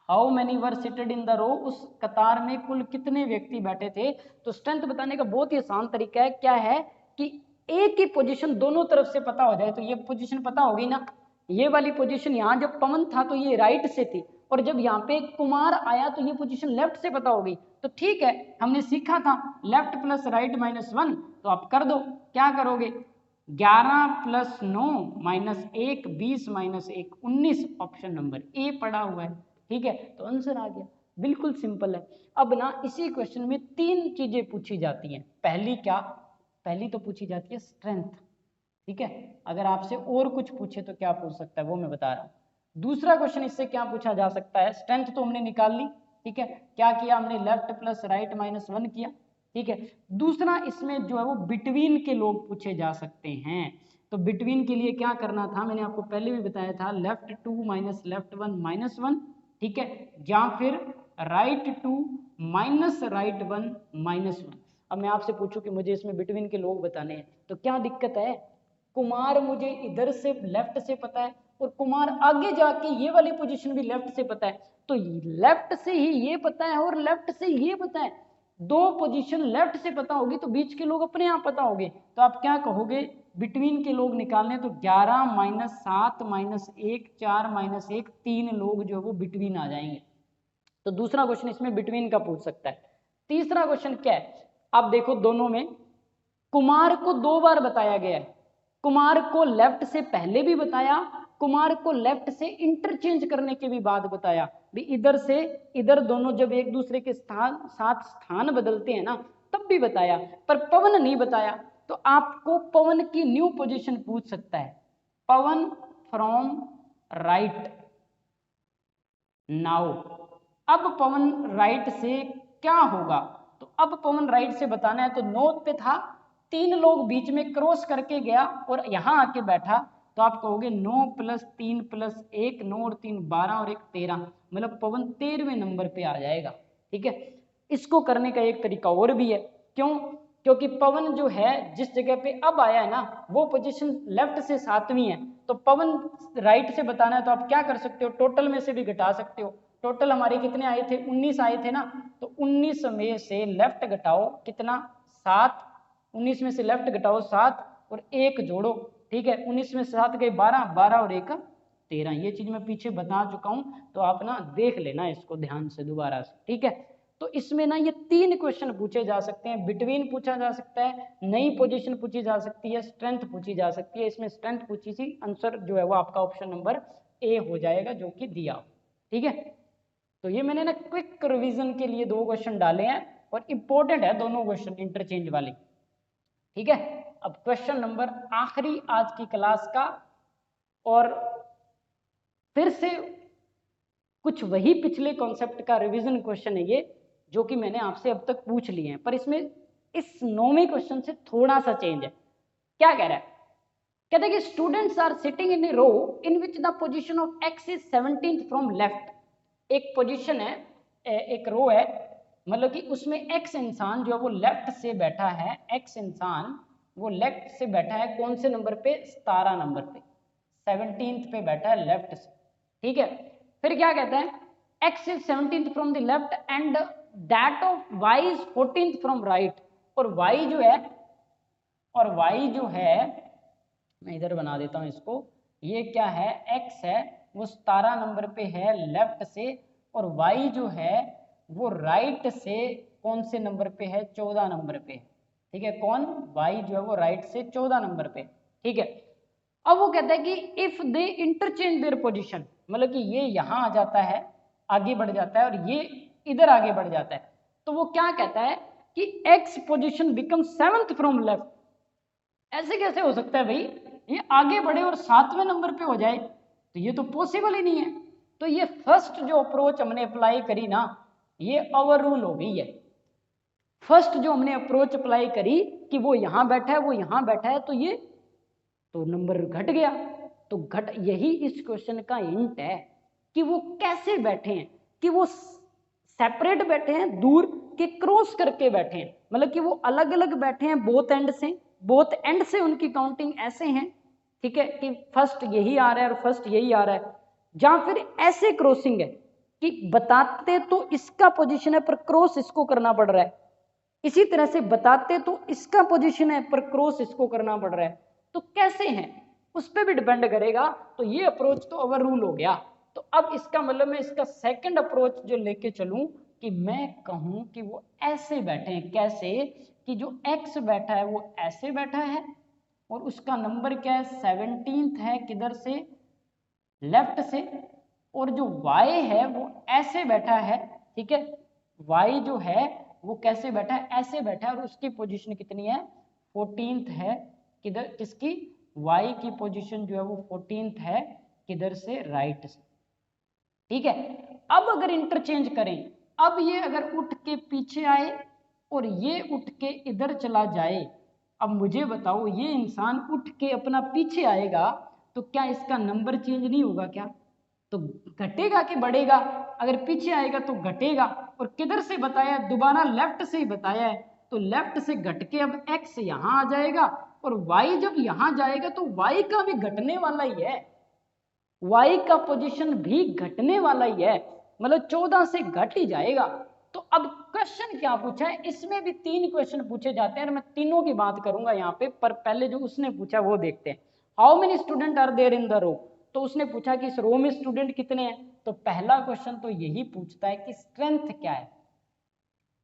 How many were seated in the row, उस कतार में कुल कितने व्यक्ति बैठे थे। तो स्ट्रेंथ बताने का बहुत ही आसान तरीका है, क्या है कि एक ही पोजीशन दोनों तरफ से पता हो जाए। तो ये पोजीशन पता होगी ना, ये वाली पोजीशन यहाँ जब पवन था तो ये राइट से थी, और जब यहाँ पे कुमार आया तो ये पोजीशन लेफ्ट से पता होगी। तो ठीक है, हमने सीखा था लेफ्ट प्लस राइट -1, तो आप कर दो, क्या करोगे, 11 + 9 -1 20 -1 19, ऑप्शन नंबर ए पड़ा हुआ है, ठीक है। तो आंसर आ गया, बिल्कुल सिंपल है। अब ना इसी क्वेश्चन में 3 चीजें पूछी जाती हैं। पहली क्या, पहली तो पूछी जाती है स्ट्रेंथ, ठीक है। अगर आपसे और कुछ पूछे तो क्या पूछ सकता है वो मैं बता रहा हूँ। दूसरा क्वेश्चन इससे क्या पूछा जा सकता है, स्ट्रेंथ तो हमने निकाल ली, ठीक है, क्या किया हमने, लेफ्ट प्लस राइट -1 किया, ठीक है। दूसरा इसमें जो है वो बिटवीन के लोग पूछे जा सकते हैं। तो बिटवीन के लिए क्या करना था, मैंने आपको पहले भी बताया था, लेफ्ट 2 - लेफ्ट 1 -1, ठीक है, या फिर राइट 2 - राइट 1 -1। अब मैं आपसे पूछूं कि मुझे इसमें बिटवीन के लोग बताने हैं, तो क्या दिक्कत है, कुमार मुझे इधर से लेफ्ट से पता है, और कुमार आगे जाके ये वाली पोजीशन भी लेफ्ट से पता है, तो लेफ्ट से ही ये पता है और लेफ्ट से ये पता है, 2 पोजीशन लेफ्ट से पता होगी तो बीच के लोग अपने आप पता होंगे। तो आप क्या कहोगे, बिटवीन के लोग निकालने, तो 11 - 7 -1 4 -1 3 लोग जो वो बिटवीन आ जाएंगे। तो दूसरा क्वेश्चन इसमें बिटवीन का पूछ सकता है। तीसरा क्वेश्चन क्या है, आप देखो दोनों में कुमार को 2 बार बताया गया है, कुमार को लेफ्ट से पहले भी बताया, कुमार को लेफ्ट से इंटरचेंज करने के भी बाद बताया भी, इधर से इधर दोनों जब एक दूसरे के साथ स्थान बदलते हैं ना तब भी बताया, पर पवन नहीं बताया। तो आपको पवन की न्यू पोजीशन पूछ सकता है, पवन फ्रॉम राइट नाउ। अब पवन राइट से क्या होगा, तो अब पवन राइट से बताना है, तो 9 पे था, 3 लोग बीच में क्रॉस करके गया और यहां आके बैठा, तो आप कहोगे 9 + 3 + 1 9 और 3 12 और 1 13, मतलब पवन 13वें नंबर पे आ जाएगा, ठीक है। इसको करने का एक तरीका और भी है, क्यों, क्योंकि पवन जो है जिस जगह पे अब आया है ना वो पोजीशन लेफ्ट से 7वीं है, तो पवन राइट से बताना है, तो आप क्या कर सकते हो, टोटल में से भी घटा सकते हो। टोटल हमारे कितने आए थे, 19 आए थे ना, तो 19 में से लेफ्ट घटाओ कितना, 7, 19 में से लेफ्ट घटाओ 7 और 1 जोड़ो, ठीक है, 19 में से 7 गए 12, 12 और 1 13। ये चीज मैं पीछे बता चुका हूं, तो आप ना देख लेना इसको ध्यान से दोबारा से, ठीक है। तो इसमें ना ये 3 क्वेश्चन पूछे जा सकते हैं, बिटवीन पूछा जा सकता है, नई पोजीशन पूछी जा सकती है, स्ट्रेंथ पूछी जा सकती है। इसमें स्ट्रेंथ पूछी थी, आंसर जो है वो आपका ऑप्शन नंबर ए हो जाएगा जो कि दिया, ठीक है। तो ये मैंने ना क्विक रिवीजन के लिए 2 क्वेश्चन डाले हैं और इंपॉर्टेंट है दोनों क्वेश्चन इंटरचेंज वाले, ठीक है। अब क्वेश्चन नंबर आखिरी आज की क्लास का, और फिर से कुछ वही पिछले कॉन्सेप्ट का रिवीजन क्वेश्चन है ये, जो कि मैंने आपसे अब तक पूछ लिए हैं, पर इसमें इस 9वें क्वेश्चन से थोड़ा सा चेंज है। क्या कह रहा है, कहते हैं कि students are sitting in a row in which the position of X is 17th from left. एक पोजीशन है, एक रो है, मतलब कि उसमें एक्स इंसान जो है वो लेफ्ट से बैठा है, एक्स इंसान वो लेफ्ट से बैठा है, कौन से नंबर पे, 17 नंबर पे, 17th पे बैठा है लेफ्ट से, ठीक है। फिर क्या कहता है, X is 17th from the left and that of Y is 14th from right. और वाई जो है, और वाई जो है, मैं इधर बना देता हूं इसको, ये क्या है, x है वो 17 नंबर पे है लेफ्ट से, और y जो है वो राइट से कौन से नंबर पे है, 14 नंबर पे, ठीक है। कौन, y जो है वो राइट से 14 नंबर पे, ठीक है। अब वो कहता है कि if they interchange their position, मतलब कि ये यहां आ जाता है, आगे बढ़ जाता है, और ये इधर आगे बढ़ जाता है, तो वो क्या कहता है कि x position become 7th from left. ऐसे कैसे हो सकता है भाई, ये आगे बढ़े और 7वें नंबर पे हो जाए, तो ये तो पॉसिबल ही नहीं है। तो ये फर्स्ट जो अप्रोच हमने अप्लाई करी ना, ये ओवर रूल हो गई है। फर्स्ट जो हमने अप्रोच अप्लाई करी कि वो यहां बैठा है, वो यहां बैठा है, तो ये तो नंबर घट गया। तो घट, यही इस क्वेश्चन का हिंट है कि वो कैसे बैठे हैं, कि वो सेपरेट बैठे हैं, दूर के क्रॉस करके बैठे हैं, मतलब कि वो अलग अलग बैठे हैं बोथ एंड से, बोथ एंड से उनकी काउंटिंग ऐसे हैं, ठीक है, कि फर्स्ट यही आ रहा है और फर्स्ट यही आ रहा है, या फिर ऐसे क्रॉसिंग है कि बताते तो इसका पोजीशन है पर क्रॉस इसको करना पड़ रहा है, इसी तरह से बताते तो इसका पोजीशन है पर क्रॉस इसको करना पड़ रहा है, तो कैसे हैं उस पर भी डिपेंड करेगा। तो ये अप्रोच तो ओवर रूल हो गया। तो अब इसका मतलब मैं इसका सेकंड अप्रोच जो लेके चलूं कि मैं कहूं कि वो ऐसे बैठे हैं, कैसे, कि जो एक्स बैठा है वो ऐसे बैठा है, और उसका नंबर क्या है, 17th है, किधर से, लेफ्ट से, और जो y है वो ऐसे बैठा है, ठीक है, y जो है वो कैसे बैठा है, ऐसे बैठा है, और उसकी पोजीशन कितनी है, 14th है, किधर, किसकी, y की पोजीशन जो है वो 14th है, किधर से, राइट से, ठीक है। अब अगर इंटरचेंज करें, अब ये अगर उठ के पीछे आए और ये उठ के इधर चला जाए, अब मुझे बताओ ये इंसान उठ के अपना पीछे आएगा तो क्या इसका नंबर चेंज नहीं होगा क्या, तो घटेगा कि बढ़ेगा, अगर पीछे आएगा तो घटेगा, और किधर से बताया, दोबारा लेफ्ट से ही बताया है, तो लेफ्ट से घट के अब x यहां आ जाएगा, और y जब यहां जाएगा तो y का भी घटने वाला ही है, y का पोजीशन भी घटने वाला ही है, मतलब 14 से घट ही जाएगा। तो अब क्वेश्चन क्या पूछा है, इसमें भी 3 क्वेश्चन पूछे जाते हैं, और मैं तीनों की बात करूंगा यहाँ पे, पर पहले जो उसने पूछा वो देखते हैं। How many student are there in the row, तो उसने पूछा कि इस रो में स्टूडेंट कितने हैं, तो पहला क्वेश्चन तो यही पूछता है कि स्ट्रेंथ क्या है,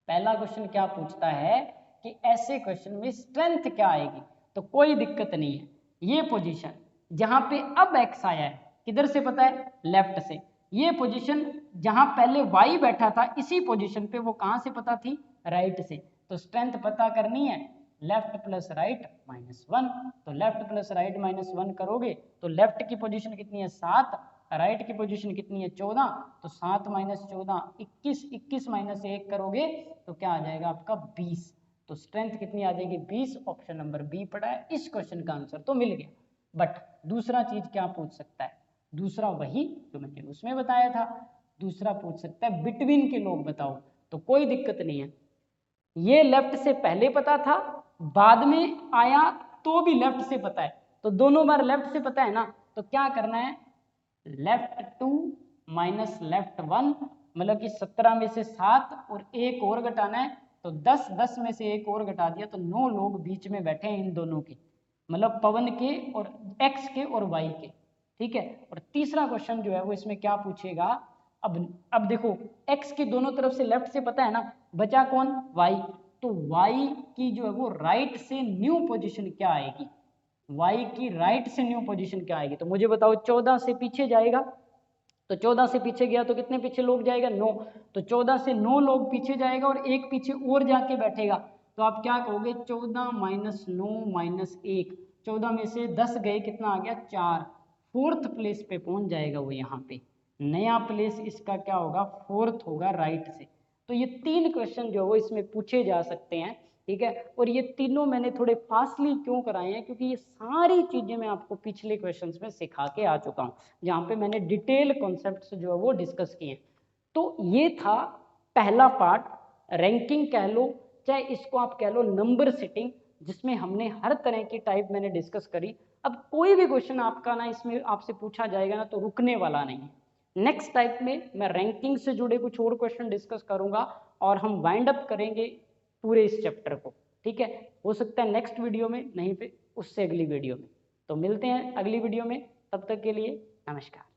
पहला क्वेश्चन क्या पूछता है कि ऐसे क्वेश्चन में स्ट्रेंथ क्या आएगी, तो कोई दिक्कत नहीं है, ये पोजीशन जहां पे अब x आया है, किधर से पता है, लेफ्ट से, ये पोजीशन जहां पहले y बैठा था इसी पोजीशन पे, वो कहां से पता थी, राइट से, तो स्ट्रेंथ पता करनी है, लेफ्ट प्लस राइट -1, तो लेफ्ट प्लस राइट -1 करोगे तो लेफ्ट की पोजीशन कितनी है, 7, राइट की पोजीशन कितनी है, 14, तो 7 - 14 21, 21 - 1 करोगे तो क्या आ जाएगा आपका 20, तो स्ट्रेंथ कितनी आ जाएगी 20, ऑप्शन नंबर बी पड़ा है, इस क्वेश्चन का आंसर तो मिल गया। बट दूसरा चीज क्या पूछ सकता है, दूसरा वही जो मैंने उसमें बताया था, दूसरा पूछ सकता है बिटवीन के लोग बताओ, तो कोई दिक्कत नहीं है, ये लेफ्ट से पहले पता था, बाद में आया तो भी लेफ्ट से पता है, तो दोनों बार लेफ्ट से पता है ना, तो क्या करना है, लेफ्ट 2 माइनस लेफ्ट 1, मतलब कि 17 में से 7 और एक और घटाना है, तो 10 में से एक और घटा दिया, तो 9 लोग बीच में बैठे हैं इन दोनों के, मतलब पवन के और x के और y के, ठीक है। और तीसरा क्वेश्चन जो है वो इसमें क्या पूछेगा, अब देखो x की दोनों तरफ से लेफ्ट से पता है ना, बचा कौन, y, तो y की जो है वो राइट से न्यू पोजीशन क्या आएगी, y की राइट से न्यू पोजीशन क्या आएगी, तो मुझे बताओ 14 से पीछे जाएगा, तो 14 से पीछे गया तो कितने पीछे लोग जाएगा, 9, तो 14 से 9 लोग पीछे जाएगा और एक पीछे और जाके बैठेगा, तो आप क्या कहोगे, 14 - 9 - 1, 14 में से 10 गए, कितना आ गया, 4, फोर्थ प्लेस पे पहुंच जाएगा वो, यहाँ पे नया प्लेस इसका क्या होगा, फोर्थ होगा राइट से। तो ये 3 क्वेश्चन जो वो इसमें पूछे जा सकते हैं, ठीक है। और ये तीनों मैंने थोड़े फास्टली क्यों कराए हैं, क्योंकि ये सारी चीजें मैं आपको पिछले क्वेश्चंस में सिखा के आ चुका हूँ, जहाँ पे मैंने डिटेल कॉन्सेप्ट्स जो है वो डिस्कस किए। तो ये था पहला पार्ट, रैंकिंग कह लो चाहे इसको आप कह लो नंबर सेटिंग, जिसमें हमने हर तरह की टाइप मैंने डिस्कस करी। अब कोई भी क्वेश्चन आपका ना इसमें आपसे पूछा जाएगा ना तो रुकने वाला नहीं है। नेक्स्ट टाइप में मैं रैंकिंग से जुड़े कुछ और क्वेश्चन डिस्कस करूंगा और हम वाइंड अप करेंगे पूरे इस चैप्टर को, ठीक है। हो सकता है नेक्स्ट वीडियो में, नहीं फिर उससे अगली वीडियो में। तो मिलते हैं अगली वीडियो में, तब तक के लिए नमस्कार।